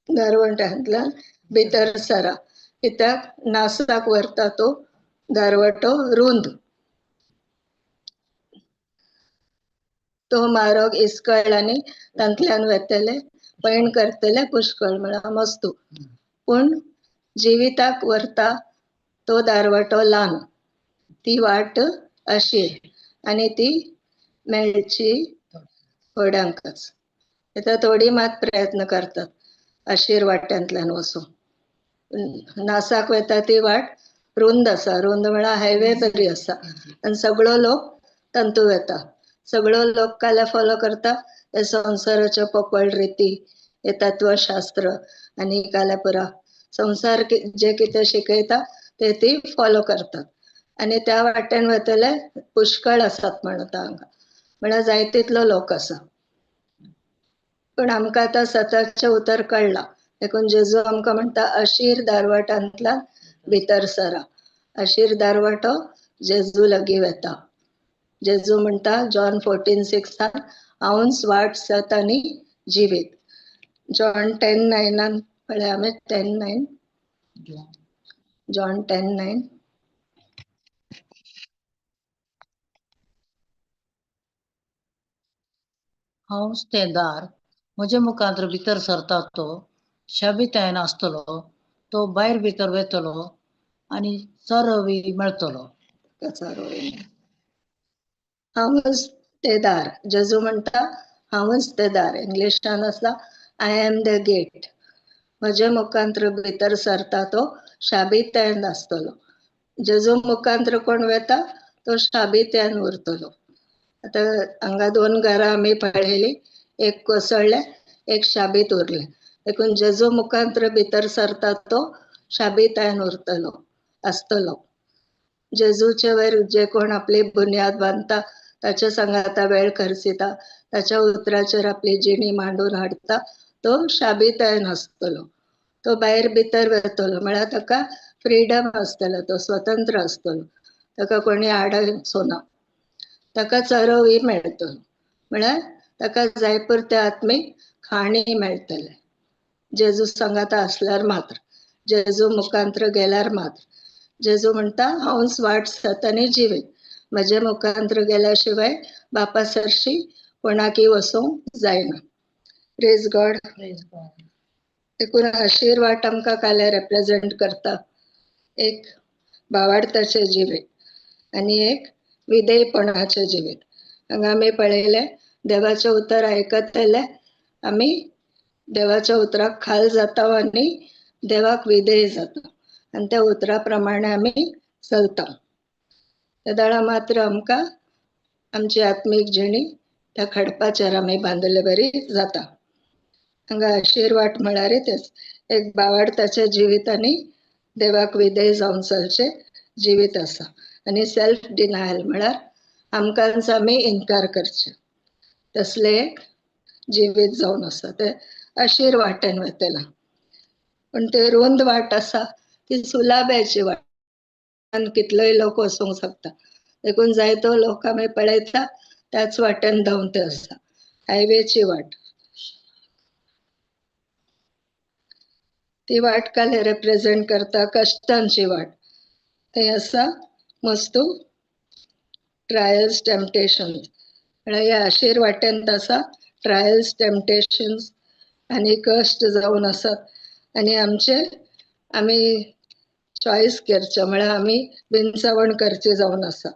दरवट्यांतल्यान भितर सरा, कित्याक नासाक व्हरता तो दरवटो रुंद. तो मार्ग इस्कळ आनी तांतल्यान वेतले पैण करतले पुष्कळ म्हळ्यार मस्तू. पूण जिविताक व्हरता तो दारवाटो ल्हान, ती वाट आशीर आनी ती मेळची थोड्यांकच. आता थोडी मात प्रयत्न करतात आशीर वाट्यांतल्यान वचूंक. नासाक वता ती वाट रुंद आसा, रुंद म्हळ्यार हायवे बरी आसा आनी सगळो लोक तांतू वेता. सगळो लोक काल्या फॉलो करता हे संवसाराच्यो पोकळ रिती, हे तत्वशास्त्र आनी काल्या पुरा संवसार जे कितें शिकयता ते ती फॉलो करतात. आनी त्या वाटेन वतले पुष्कळ आसात म्हणटा हांगा, म्हळ्यार जायतितलो लोक आसा. पण आमकां आतां सताचें उतर कळ्ळां, देखून जेजू आमकां म्हणटा आशीर दारवाटांतल्यान भितर सरा. आशीर दारवाटो जेजू लागीं वेता. जेजू म्हणटा जॉन 14:6 हांवूच वाट, सत आनी जिवीत. जॉन 10:9 पळय आमी 10:9 जॉन 10:9 हांवच तें दार, म्हजे मुखांतर भितर सरता तो शाबीतायेन आसतलो, तो भायर भितर वेतलो आनी चरवी मेळतलो. हांवूच ते दार. जेजू म्हणटा हांवूच ते दार. इंग्लिशान आसा आय एम द गेट. म्हजे मुखांतर भितर सरता तो शाबीतायेन आसतलो. जेजू मुखांतर कोण वेता तो शाबीतायेन उरतलो. आता हांगा 2 घरां आमी पळयली, एक कोसळ्ळे, एक शाबीत उरले. देखून जेजू मुखांतर भितर सरता तो शाबीतायेन उरतलो आसतलो. जेजूचे वयर जे कोण आपली बुन्याद बांदता, ताचे सांगाता वेळ खर्चिता, ताच्या उतराचेर आपली जिणी मांडून हाडटा, तो शाबीतायेन आसतलो. तो भायर भितर वेतलो म्हळ्यार ताका फ्रीडम आसतलो, तो स्वतंत्र आसतलो, ताका कोणी आडसोना. ताका चरवूय मेळटलो म्हळ्यार ताका जाय पुरते आत्मीक खाणी मेळटले. जेजू सांगाता आसल्यार मात्र, जेजू मुखांतर गेल्यार मात्र. जेजू म्हणटा हांवूच वाट, सत आनी जिवीत. म्हजे मुखांतर गेल्या शिवाय बापा सरशी कोणाकय वचोंक जायना. Praise God. देखून आशीर वाट आमकां काले रिप्रेझेंट करता. एक भावार्थाचें जिवीत आनी एक विधेयपणाचें जिवीत. हांगा आमी पळयलें देवाचें उतर आयकतले आमी देवाच्या उतराक खाल जाता आनी देवाक विधेय जाता आनी त्या उतरा प्रमाणे आमी चलता. त्या दाळा मात्र आमकां आमची आत्मीक जिणी त्या खडपाचेर आमी बांदले बरी जाता. हांगा आशीर वाट म्हळ्यार तेच एक भावार्थाचें जिवीत आनी देवाक विधेय जावन चलचें जिवीत आसा. आनी सेल्फ डिनायल म्हळ्यार आमकांच आमी इन्कार करचे, तसलें एक जिवीत जावन आसा. ते आशीर वाटेन वेतला. पण ते रुंद वाट आसा ती सुलाब्याची वाट, कितलोय लोक वचूंक शकता. देखून जायतो लोक आमी पळयता त्याच वाटेन धांवते आसा, हायवेची वाट. ती वाट काले रिप्रेझेंट करता कश्टांची वाट. थंय आसा मस्तू ट्रायल्स, टेम्पटेशन. म्हळ्यार ह्या आशीर वाटेन आसा ट्रायल्स, टेम्पटेशन्स आनी कश्ट जावन आसात आनी आमी चॉयस करचे म्हळ्यार आमी बिनसावण करची जावन आसा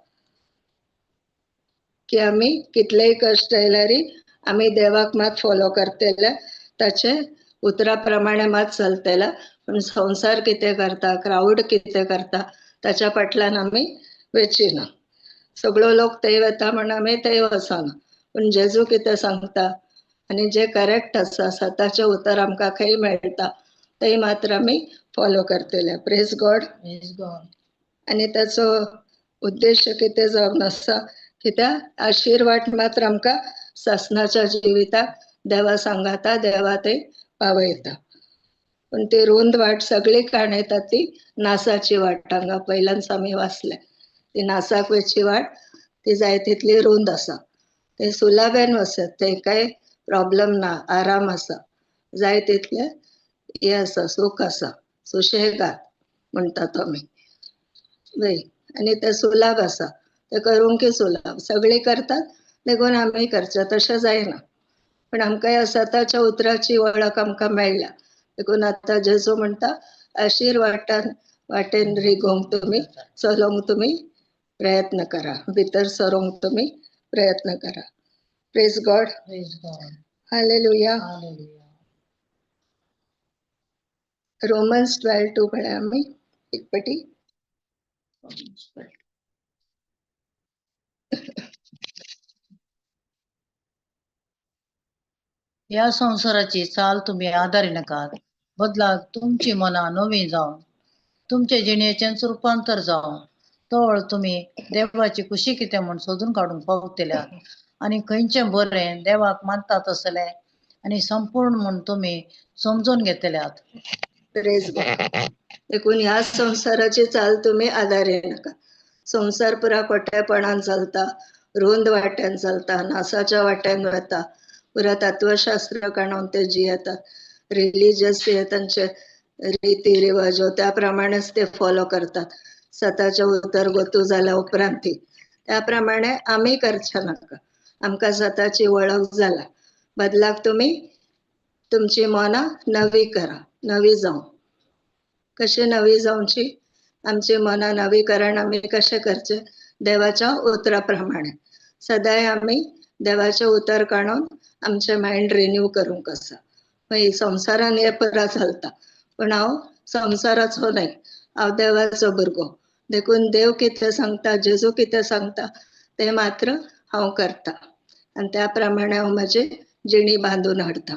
की आमी कितलेय कश्ट येयल्यारय आमी देवाक मात फॉलो करतले, ताचे उतरा प्रमाणे मात चलतले. पण संवसार कितें करता, क्राऊड कितें करता, ताच्या फाटल्यान आमी वेचिना. सगळो लोक थंय वता म्हण आमी थंय वचना. पूण जेजू कितें सांगता आनी जे करेक्ट आसा, सताचें उतर आमकां खंय मेळटा थंय मात्र आमी फॉलो करतले. Praise God. आनी ताचो उद्देश कितें जावन आसा की त्या आशीर वाट मात्र आमकां सासणाच्या जिविताक देवा सांगाता, देवा थंय पावयता. पण ती रुंद वाट सगळी काणयता ती नासाची वाट. हांगा पयल्यानच आमी वाचले ती नासाक वयची वाट, ती जाय तितली रुंद आसा. ते सुलाबेन वसत, थंय कांय प्रॉब्लेम ना, आराम आसा, जाय तितले हे आसा, सूख आसा, सुशेगाद म्हणटात आमी. आनी ते सुलाभ आसा, ते करूंकय सुलाभ. सगळी करतात देखून आमी करचें तशें जायना. पण आमकां ह्या सताच्या उतराची वळख आमकां मेळ्ळ्या. देखून आतां जेजू म्हणटा आशीर वाटेन रिगोंक तुमी चलोंक तुमी प्रयत्न करा, भितर सरोंक तुमी प्रयत्न करा. Praise God. Praise God. Hallelujah. Hallelujah. Romans 12:2 पळया आमी एक पाटी. या संसाराची चाल तुम्ही आदारी नकात, बदलाक तुमची मना नवी जावन तुमच्या जिणेचेंच रुपांतर जावन तवळ तुम्ही देवाची खुशी कितें म्हूण सोदून काडूंक पावतल्यात आनी खंयचें बरें देवाक मानतात असलें आनी संपूर्ण म्हूण तुम्ही समजून घेतल्यात. Praise God. देखून ह्या संसाराची चाल तुमी आदारी नाका. संसार पुरा खोटेपणान चलता, रुंद वाट्यान चलता, नासाच्या वाट्यान वता, पुरा तत्वशास्त्र काडून ते जियेतात. रिलिजियस हे तांचे रिती रिवाज त्या प्रमाणेच ते फॉलो करतात. सताच्या उतर गोतू जाल्या उपरांत त्या प्रमाणे आमी करचे नाका. आमकां सताची वळख जाला. बदलाक तुमी तुमची मनां नवी करा, नवी जावं. कशी नवी जावची? आमची मनां नवीकरण आमी कशें करचें? देवाच्या उतराप्रमाणे. सदांय आमी देवाचें उतर काडून आमचें मायंड रिन्यू करूंक आसा. संवसारान हे पुरा चलता, पूण हांव संवसाराचो न्हय, हांव देवाचो भुरगो. देखून देव कितें सांगता, जेजू कितें सांगता तें मात्र हांव करतां आनी त्या प्रमाणे हांव म्हजी जिणी बांदून हाडटां.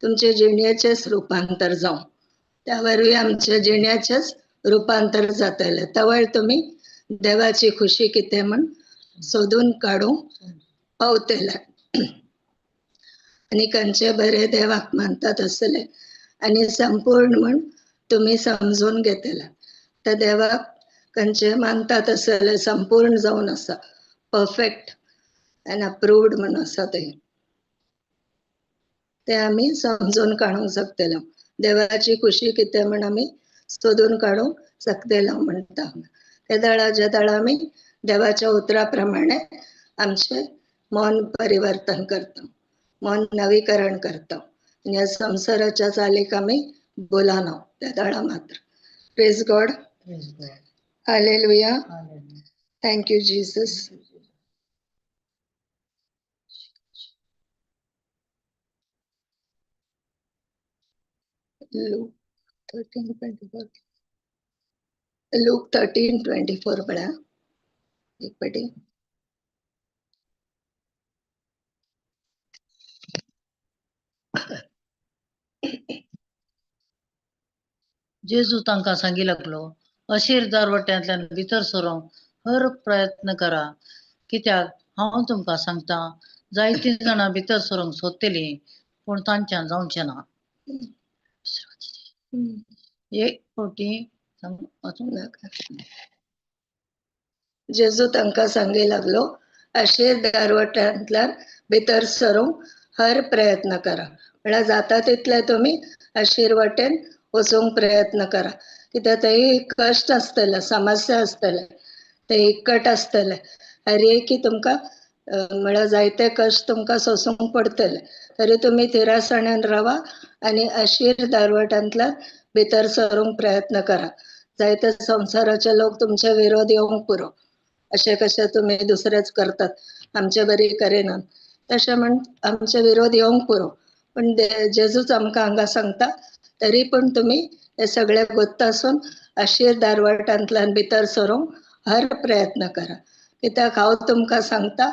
तुमचे जिणेचेच रुपांतर जावं, त्या वरवीं आमच्या जिण्याचेच रुपांतर जातले. तवळ तुमी देवाची खुशी कितें म्हूण सोदून काडूंक पावतले आनी खंयचे बरें देवाक मानतात आसले आनी संपूर्ण म्हूण तुमी समजून घेतले. त्या देवाक खंयचे मानतात आसले संपूर्ण जावन आसा, परफेक्ट एंड अप्रूव्ड म्हूण आसा ते आमी समजून काडूंक शकतले. देवाची खुशी कितें म्हूण आमी सोदून काडूंक शकतले म्हणटा. ते जे दाळ आमी देवाच्या उतरा प्रमाणे आमचे मन परिवर्तन करता, मन नवीकरण करता आनी ह्या संसाराच्या चालीक आमी बोलाना त्या दाळा मात्र. Praise God. Praise God. Hallelujah. Hallelujah. Thank you Jesus. Luke 13:24. Luke 13:24 पळया एक पाटी. जेजू तांकां सांगी लागलो, अशीर दारवट्यांतल्यान भितर सरोंक हर प्रयत्न करा, कित्याक हांव तुमकां सांगता जायतीं जाणां भितर सरोंक सोदतलीं पूण तांच्यान जावचें ना. एक फावटी जेजू तांकां सांगी लागलो, अशीर दारवट्यांतल्यान भितर सरूंक हर प्रयत्न करा. म्हळ्यार जाता तितले तुमी अशीर वाटेन वचूंक प्रयत्न करा. कित्याक थंय कश्ट आसतले, समस्या आसतले, ते इकट आसतले. हर एक तुमकां म्हळ्यार जायते कश्ट तुमकां सोसूंक पडटले. तरी तुमी थिरासण्यान रावा आनी अशीर दारवट्यांतल्यान भितर सरूंक प्रयत्न करा. जायते संवसाराचे लोक तुमचे विरोध येवंक पुरो. अशें कशें तुमी दुसरेच करतात, आमचे बरी करिनात, तशें म्हण आमचे विरोध येवंक पुरो. पण जेजूच आमकां हांगा सांगता, तरी पण तुमी हे सगळे गोत्तासून अशीर दारवट्यांतल्यान भितर सरूंक हर प्रयत्न करा. कित्याक हांव तुमकां सांगता,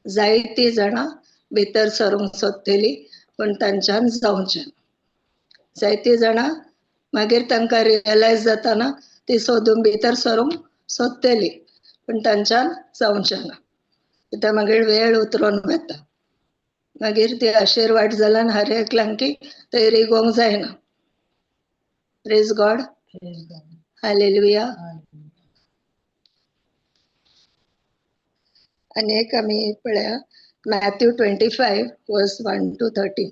जायतीं जाणां भितर सरूंक सोदतलीं पूण तांच्यान जावचें. जायतीं जाणां मागीर तांकां रियलायज जाताना ती सोदून भितर सरूंक सोदतलीं पूण तांच्यान जावचें ना. कित्याक मागीर वेळ उतरोन वता, मागीर ती अशीर वाट जाल्यान हर एकल्यांक थंय रिगोंक जायना. Praise God. Praise God. Hallelujah. Hallelujah. आनी एक आमी पळया मॅथ्यू 25 वर्स 1 to 13.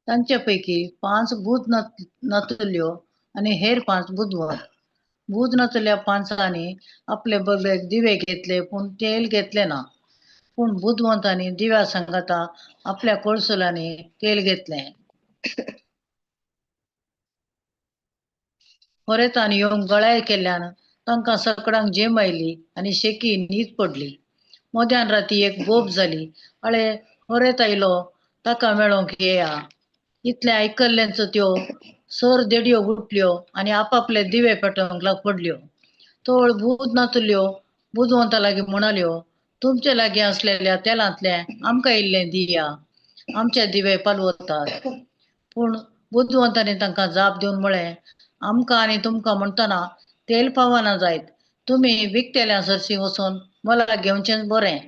तांचे पैकी 5 भूत नतल्यो आणि हेर 5 बुधवंत. बूद नाचल्या 5 आपले बबेक दिवे घेतले पूण तेल घेतले ना. पूण बुधवंतांनी दिव्या संगता आपल्या कोळसुलांनी तेल घेतले. परत येऊन गळाय केल्यान तांकां सगळ्यांक जेम आयली आनी शेकी न्हीद पडली. मध्यान राती एक गोप जाली. अळे परत आयलो ताका मेळोंक येया. इतलें आयकल्ल्यांचो त्यो सर देडयो उठल्यो आनी आपापले दिवे पेटोवंक पडल्यो. तोळ बूद नाचल्यो बुधवंता लागीं म्हणाल्यो, तुमचे लागीं असलेल्या तेलांतले आमकां इल्लें दिया, आमचे दिवे पालवतात. पूण बुधवंतांनी तांकां जाप दिवन म्हळें, आमकां आनी तुमकां म्हणटना तेल पावना जायत. तुमी विकतेल्या सरशी वचून मोला घेवचें बरें.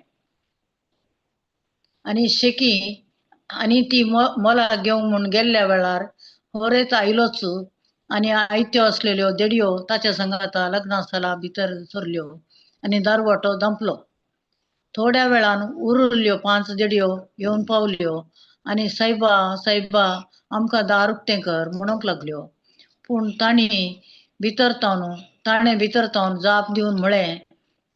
आनी शेकी आनी ती मोला घेवंक म्हूण गेल्ल्या वेळार होरेत आयलोच आनी आयत्यो असलेल्यो देडयो ताच्या संगाता लग्नास्थला भितर सरल्यो आनी दारवाटो धांपलो. थोड्या वेळान उरिल्ल्यो 5 देडयो येवन पावल्यो आनी सायबा सायबा आमकां दार उक्तें कर म्हणूंक लागल्यो. पूण ताणें भितर तावन जाप दिवन म्हळें,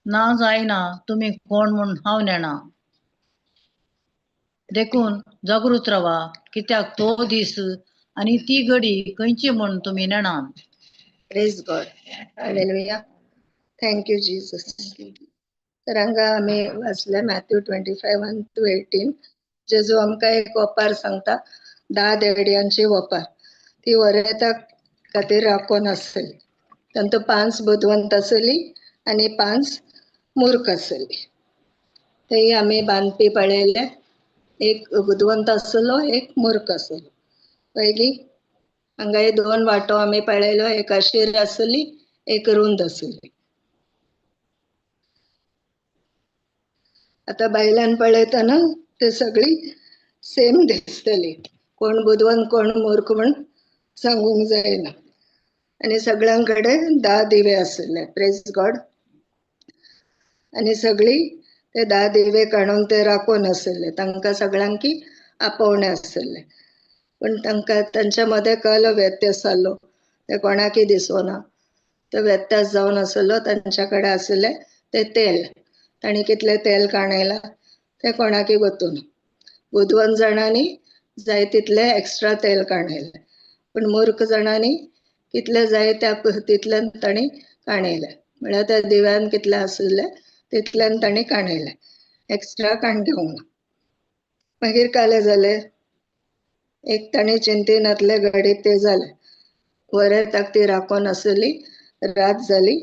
ना जायना, तुमी कोण म्हूण हांव नेणा. देखून जागृत रावा, कित्याक तो दीस आनी ती घडी खंयची म्हूण तुमी नेणात. Praise God. Hallelujah. Thank you Jesus. तर हांगा आमी वाचले मॅथ्यू 25 1-18. जेजू आमकां एक वपार सांगता, 10 देडयांची वपार. ती वरेता खातीर राखोन आसतली. तांतूं 5 बुधवंत आसली आनी 5 मूर्ख आसली. तेय आमी बांदपी पळयले. एक बुधवंत आसलो, एक मूर्ख आसलो. पयली हांगा 2 वाटो आमी पळयलो. एक आशीर आसली, एक रुंद आसली. आता बायलान पळयतना ते सगळी सेम दिसतली. कोण बुधवंत कोण मूर्ख म्हण सांगूंक जायना. आनी सगळ्यांकडे 10 दिवे आसले. Praise God. आनी सगळी ते 10 दिवे काडून ते राखोन आसले. तांकां सगळ्यांकी आपोवणे आसले. पण तांकां तांच्या मध्ये कल व्यत्यास जालो. ते कोणाकी दिसोना. तो व्यत्यास जावन आसलो. तांच्याकडे आसले ते तेल. ताणी कितले तेल काणयला ते कोणाकी गोतूना. बुधवंत जाणांनी जाय तितले एक्स्ट्रा तेल काणयले. पण मूर्ख जाणांनी कितले जाय त्या तितल्यान ताणी काणयले. म्हळ्यार त्या दिव्यान कितले आसले तितल्यान ताणी काणयले. एक्स्ट्रा घेवंक ना. मागीर काले जाले, एक ताणी चिंतेनातले घडीत ते जाले. वरेताक ती राखोन आसली, रात जाली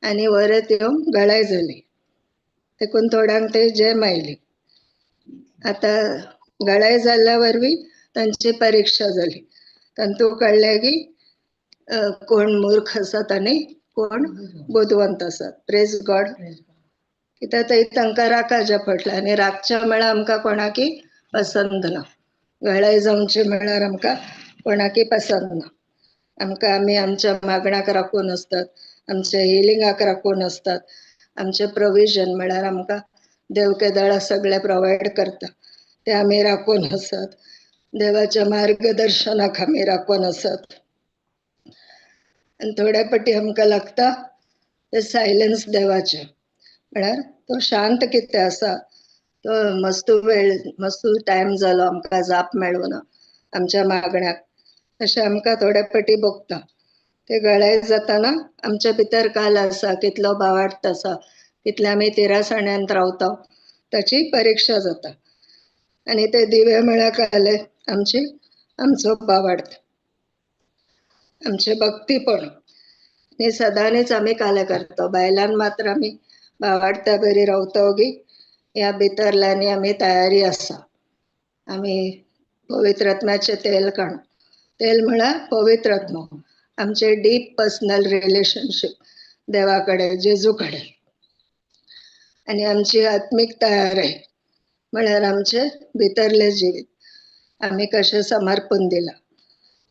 आनी वरेत येवन गळाय जाली. देखून थोड्यांक ते जेम आयली. आता गळाय जाल्ल्या वरवीं तांची परीक्षा जाली. तांतूं कळ्ळें की कोण मूर्ख आसात आनी कोण बुधवंत आसात. Praise God. कित्याक थंय तांकां राखचे पडलें आनी राखचें म्हळ्यार आमकां कोणाकी पसंद ना. गळाय जावची म्हळ्यार आमकां कोणाकी पसंद ना. आमकां आमी आमच्या मागणाक राखून आसतात, आमच्या हिलिंगाक राखून आसतात. आमचे प्रोविजन म्हळ्यार आमकां देव केदार सगळे प्रोवायड करता ते आमी राखून आसात. देवाच्या मार्गदर्शनाक आमी राखून आसात. आनी थोड्या फाटी आमकां लागता ते सायलन्स देवाचे. म्हळ्यार तो शांत कितें आसा. तो मस्तू टायम जालो आमकां जाप मेळूना आमच्या मागण्याक. तशें आमकां थोड्या फाटी भोगता. ते गळाय जाताना आमच्या भितर काल आसा, कितलो भावार्थ आसा, कितले आमी तिरासाण्यात रावता, ताची परीक्षा जाता. आनी ते दिवे म्हळ्यार काले आमचो भावार्थ, आमचे भक्तीपण. आनी सदांच आमी काले करता. बायलान मात्र आमी भावार्था बरी रावता ओगी ह्या भितरल्यांनी आमी तयारी आसा. आमी पवित्र आत्म्याचे तेल काडू. तेल म्हळ्यार पवित्र आत्मा. आमचे डीप पर्सनल रिलेशनशीप देवा कडेन, जेजू कडेन. आनी आमची आत्मीक तयारी म्हळ्यार आमचे भितरले जिवीत आमी कशें समर्पण दिला.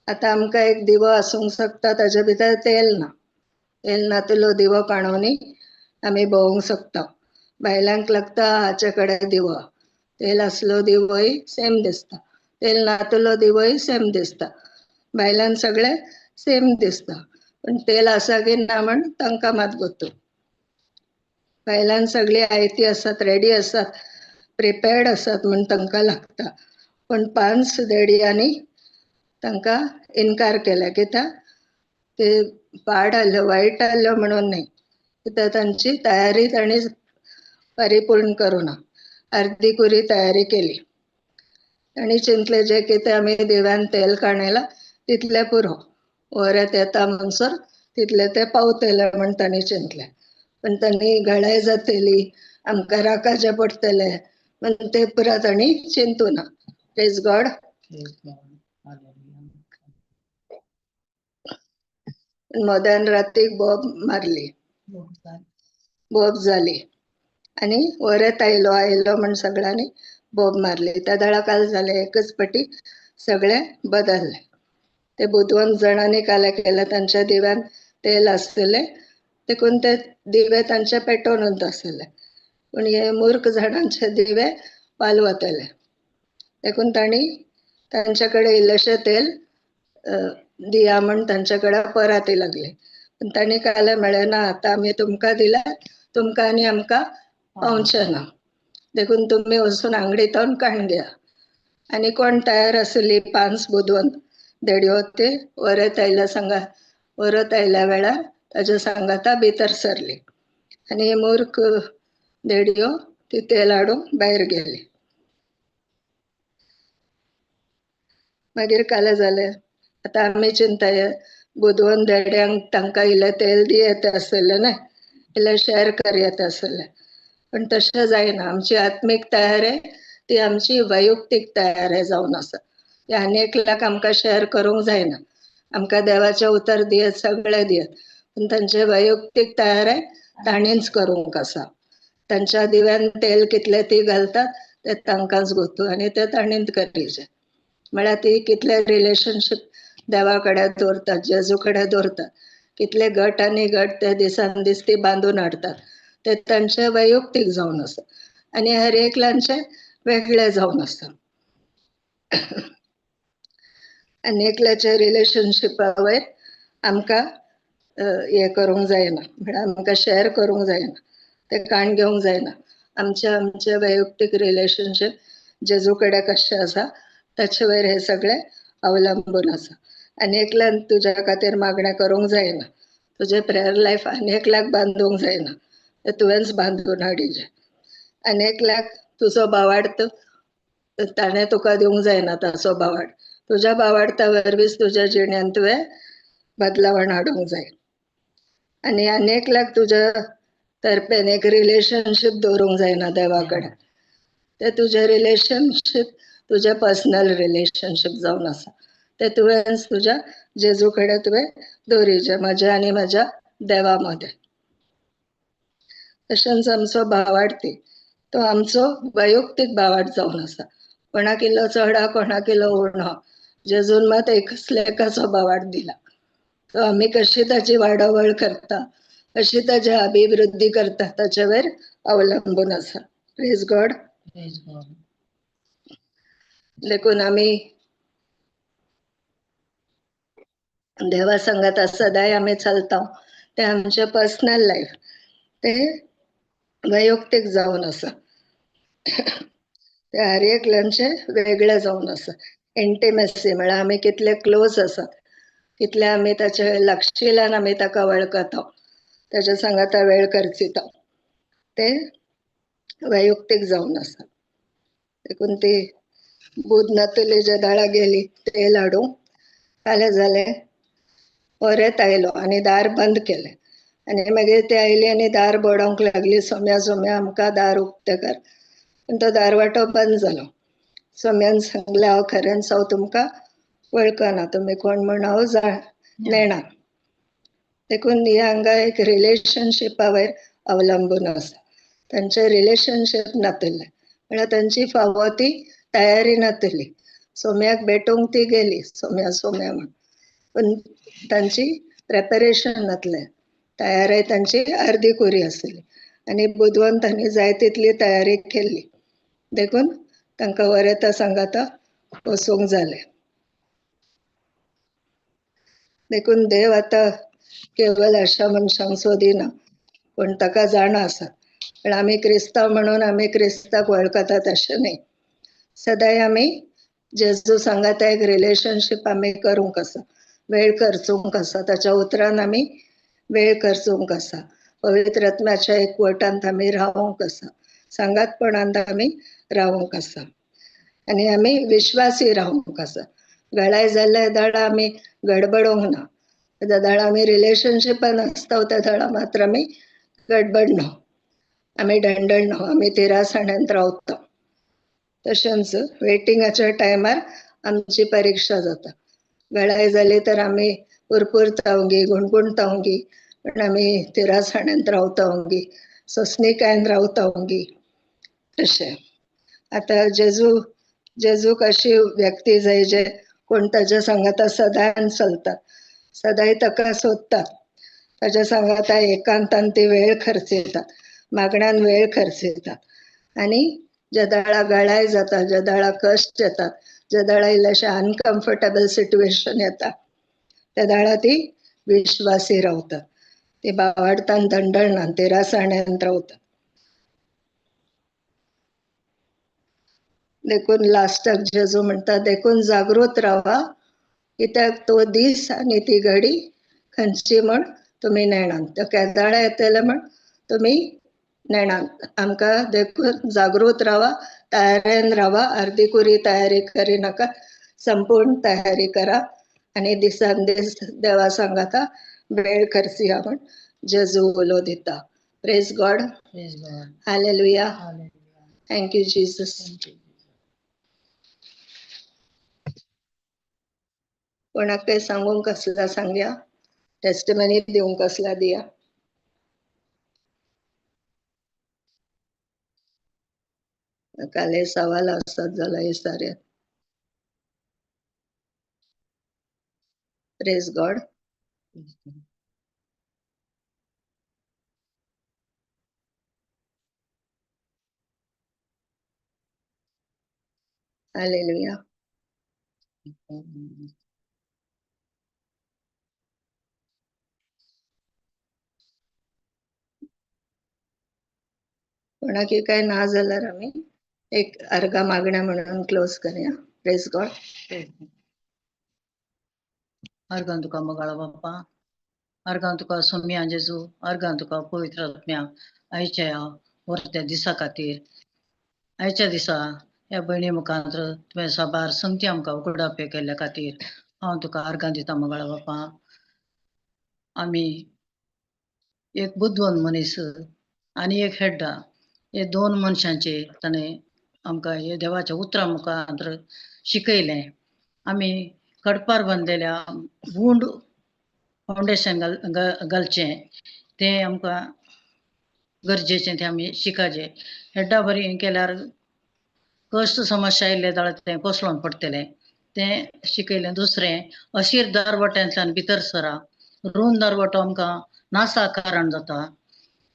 आतां आमकां एक दिवो आसूंक शकता, ताचे भितर तेल ना. तेल नातलो दिवो काडूनय आमी भोवंक शकता. बायलांक लागता हाचे कडेन दिवो. तेल आसलो दिवोय सेम दिसता, तेल नातलो दिवोय सेम दिसता. बायलांक सगळे सेम दिसता, पण तेल आसा की ना म्हण तांकां मात गोतू. भायल्यान सगळी आयती आसात, रेडी आसात, प्रिपेर्ड आसात म्हण तांकां लागता, पण पान्स देडयांनी तांकां इन्कार केला. कित्याक ते पाड आसलो, वायट आसलो म्हणून न्ही, कित्याक तांची तयारी तांणी परिपूर्ण करूना, अर्दी कुरी तयारी केली. तांणी चिंतले जे कितें आमी देवान तेल काणयला तितले पुरो, वरत येता म्हणसर तितले ते पावतले म्हण तांणी चिंतले. पण तांणी घाळाय जातली, आमकां राखाचे पडटले पण ते पुरा तांणी चिंतूना. Praise God. मध्यान रातीक बॉब मारली, बॉब जाली आनी वरत आयलो म्हण सगळ्यांनी बॉब मारली. त्या दाळा काल जालें, एकच पाटी सगळे बदलले. ते बुदवंत जाणांनी काले केले, तांच्या दिव्यान तेल आसलेले देखून ते दिवे तांचे पेटोवनूच आसले, पूण हे मूर्ख जाणांचे दिवे पालवतले. देखून तांणी तांचे कडेन इल्लेशें तेल दिया म्हण तांचे कडेन परत लागले. पण तांणी काले म्हळें ना, आतां आमी तुमकां दिला, तुमकां आनी आमकां पावचे ना, देखून तुमी वचून आंगडीतोन काडून घेया. आनी कोण तयार आसली पांच बुदवंत देडयो ते वरत आयल्या वेळार ताच्या सांगाता भितर सरली आनी मूर्ख देडयो ती तेल हाडूंक भायर गेली. मागीर काले जालें, आतां आमी चिंतया बुदवंत देड्यांक तांकां इल्लें तेल दियेत आसलें न्हय, इल्लें शेअर करयेत आसलें, पण तशें जायना. आमची आत्मीक तयारी ती आमची वैयक्तीक तयारी जावन आसा. ती आनेकल्याक आमकां शेअर करूंक जायना. आमकां देवाचें उतर दियत, सगळें दियत, पण तांचे वैयक्तीक तयारी तांणीच करूंक आसा. तांच्या दिव्यान तेल कितलें ती घालतात ते तांकांच गोतू आनी ते तांणीच करचें. म्हळ्यार ती कितले रिलेशनशीप देवा कडेन दवरतात, जेजू कडेन दवरतात, कितले गट आनी गट ते दिसान दीस ती बांदून हाडटात, ते तांचे वैयक्तीक जावन आसा आनी हर एकल्यांचे वेगळे जावन आसा. आनेकल्याच्या रिलेशनशिपा वयर आमकां हे करूंक जायना, म्हळ्यार आमकां शेअर करूंक जायना, ते काण घेवंक जायना. आमचे वैयक्तीक रिलेशनशीप जेजू कडेन कशें आसा ताचे वयर हे सगळें अवलंबून आसा. आनेकल्यान तुज्या खातीर मागणें करूंक जायना, तुजें प्रेयर लायफ आनेकल्याक बांदूंक जायना, ते तुवेंच बांदून हाडिचें. आनेकल्याक तुजो भावार्थ ताणें तुका दिवंक जायना ताचो भावार्थ, तुज्या भावार्था वरवींच तुज्या जिणेंत तुवें बदलावण हाडूंक जाय. आनी आनेकल्याक तुज्या तर्फेन एक रिलेशनशीप दवरूंक जायना देवा कडेन, ते तुजें रिलेशनशीप तुजें पर्सनल रिलेशनशीप जावन आसा, ते तुवेंच तुज्या जेजू कडेन तुवें दवरिचें, म्हज्या आनी म्हज्या देवा मदें. तशेंच आमचो भावार्थी तो आमचो वैयक्तीक भावार्थ जावन आसा. कोणाक इल्लो चड हा, कोणाक इल्लो उणो हा, जेजून मात एकच लेकाचो भावार्थ दिला. तो आमी कशी ताची वाडवळ करता, कशी ताची अभिवृद्धी करता ताचे वयर अवलंबून आसा. Praise God. देखून आमी देवा सांगाता सदांय आमी चलता ते आमचे पर्सनल लायफ ते वैयक्तीक जावन आसा. ते हर एकल्यांचे वेगळे जावन आसा. इंटिमेसी म्हळ्यार आमी कितले क्लोज आसात, कितले आमी ताचे लागशिल्ल्यान आमी ताका वळखता, ताच्या सांगाता वेळ करचिता, ते वैयक्तीक जावन आसा. देखून ती बूध नातली ज्या दाळा गेली तेल हाडूंक, फाल्यां जालें परत आयलो आनी दार बंद केलें आनी मागीर ती आयली आनी दार बडोवंक लागली, सोम्या सोम्या आमकां दार उक्तें कर, पूण तो दारवाटो बंद जालो. सोम्यान सांगलें, हांव खरेंच हांव तुमकां वळखना, तुमी कोण म्हूण हांव नेना. देखून हे हांगा एक रिलेशनशिपा वयर अवलंबून आसा. तांचे रिलेशनशीप नातलें म्हळ्यार तांची फावो ती तयारी नातली. सोम्याक भेटूंक ती गेली, सोम्या सोम्या म्हूण, पण तांची प्रेपरेशन नातलें, तयारी तांची अर्दी कुरी आसली आनी बुदवंतांनी जाय तितली तयारी केल्ली, देखून तांकां वरता सांगाता वचूंक जालें. देखून देव आता केवळ अशा मनशांक सोदिना पण ताका जाणा आसा. पण आमी क्रिस्तांव म्हणून आमी क्रिस्ताक वळखतात अशें न्ही. सदांय आमी जेजू सांगाता एक रिलेशनशीप आमी करूंक आसा, वेळ खर्चूंक आसा, ताच्या उतरान आमी वेळ खर्चूंक आसा, पवित्र आत्म्याच्या एकवटांत आमी रावूंक आसा, सांगातपणांत आमी रावूंक आसा आनी आमी विश्वासी रावूंक आसा. गळाय जाल्ल्या दाडा आमी गडबडोंक ना. त्या दाडा आमी रिलेशनशिपान आसता त्या दाडा मात्र आमी गडबडना, आमी डणडणना, आमी तिरासाण्यात रावता. तशेंच वेटिंगाच्या टायमार आमची परीक्षा जाता. गळाय जाली तर आमी पुरपुरतावंगी, गुणगुणतावंगी, पण आमी तिरासाण्यात रावतावंगी, सोंसणीकायेन रावतावंगी. तशें आता जेजू कशी व्यक्ती जाय जे कोण ताच्या सांगाता सदांच चलतात, सदांय ताका सोदतात, ताच्या सांगाता एकांतान ती वेळ खर्चयतात, मागण्यान वेळ खर्चयतात आनी ज्या दाळा गळाय जाता, ज्या दाळा कश्ट येतात, ज्या दाळा इल्लेशें अनकम्फर्टेबल सिट्युएशन येता, त्या दाळा ती विश्वासी रावतात. ती बावाडतान दंडळना, तिरासाण्यान रावतात. देखून लास्टाक जेजू म्हणटा देखून जागृत रावा, कित्याक तो दीस आनी ती घडी खंयची म्हण तुमी नेणात. तो केदाळा येतले म्हण तुमी नेणात. आमकां देखून जागृत रावा, तयारेन रावा, अर्दी कुरी तयारी करिनाका, संपूर्ण तयारी करा आनी दिसान दीस देवा सांगाता वेळ खर्चिया म्हण जेजू उलो दिता. Praise God. Praise God. Hallelujah. Hallelujah. Thank you Jesus. Thank you. कोणाक काही सांगूंक कसला सांगया, टेस्टिमनी दिवंक कसला दिया. काले सवाल आसत जाल्यार विचारया. Praise God. Praise God. Hallelujah. कोणाकी काय ना जाल्यार आमी एक अर्गा मागण्या म्हणून क्लोज करूया. Praise God. Praise God. अर्गां तुका मोगाळ बाप्पा, अर्गां तुका सोम्या जेजू, अर्गां तुका पवित्र आत्म्या, आयच्या ह्या वर्त्या दिसा खातीर, आयच्या दिसा ह्या भयणी मुखांतर तुवें साबार संगती आमकां उगडापे केल्ल्या खातीर हांव तुका अर्गां दिता मोगाळ बाप्पा. आमी एक बुद्धवन मनीस आनी एक हेड्डा, हे दोन मनशांचे ताणें आमकां हे देवाच्या उतरां मुखांतर शिकयलें. आमी कडपार बांदलेल्या वूंड फावंडेशन घालचें, तें आमकां गरजेचें, तें आमी शिकाचें. हेड्डा बरी केल्यार कश्ट समस्या आयिल्ले जाल्यार तें कोसळोन पडटलें, तें शिकयलें. दुसरें, अशीर दारवट्यांतल्यान भितर सरा, रूण दारवटो आमकां नासा कारण जाता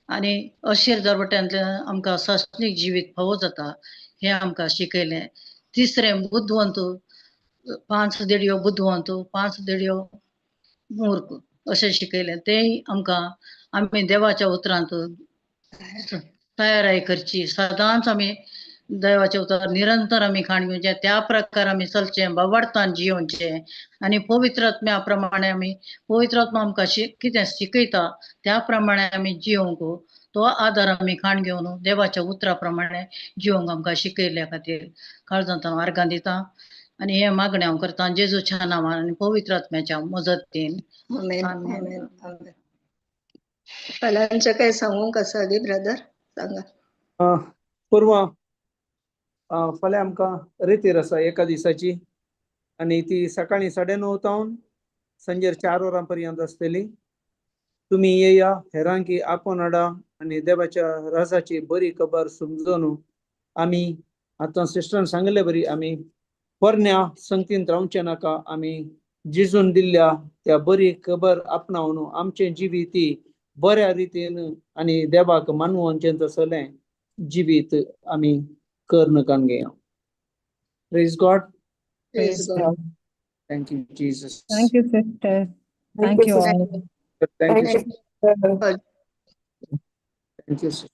आनी अशीर दारवट्यांतल्यान आमकां सासणीक जिवीत फावो जाता, हें आमकां शिकयलें. तिसरें, बुद्धवंत 5 देडयो बुद्धवंत, 5 देडयो मूर्ख अशें शिकयलें. तेंय आमकां आमी देवाच्या उतरांत तयाराय करची, सदांच आमी देवाच्या उतर निरंतर आमी खाण घेवचें, त्या प्रकार आमी चलचें, बाबाडतान जियोवचें आनी पवित्र आत्म्या प्रमाणे आमी, पवित्र आत्मा आमकां कितें शिकयता त्या प्रमाणे आमी जियोंक, तो आदार आमी खाण घेवन देवाच्या उतरा प्रमाणे जियोंक आमकां शिकयल्या खातीर काळजांत हांव अर्गां दिता आनी हे मागणें हांव करता जेजूच्या नांवान आनी पवित्र आत्म्याच्या मजतीन. आमेन. आमेन. आमेन. आमेन. फलांचे काय सांगूंक आसा गे ब्रदर? सांगा. पूर्व फाल्यां आमकां रेतीर आसा एका दिसाची, आनी ती सकाळीं 9:30 तावन सांजे 4 वरां पर्यंत आसतली. तुमी येया, हेरांकी आपोवन हाडा आनी देवाच्या राजाची बरी खबर समजून आमी आतां सिस्टरान सांगले बरी आमी पोरण्या संगतीन रावचें नाका, आमी जिजून दिल्ल्या त्या बरी खबर आपणावन आमचें जिवीत बऱ्या रितीन आनी देवाक मानवचें तसलें जिवीत आमी करनकान घेया. Praise God. Praise God. Thank you Jesus. Thank you, sister. Thank you all. Thank you. Thank you. Thank you.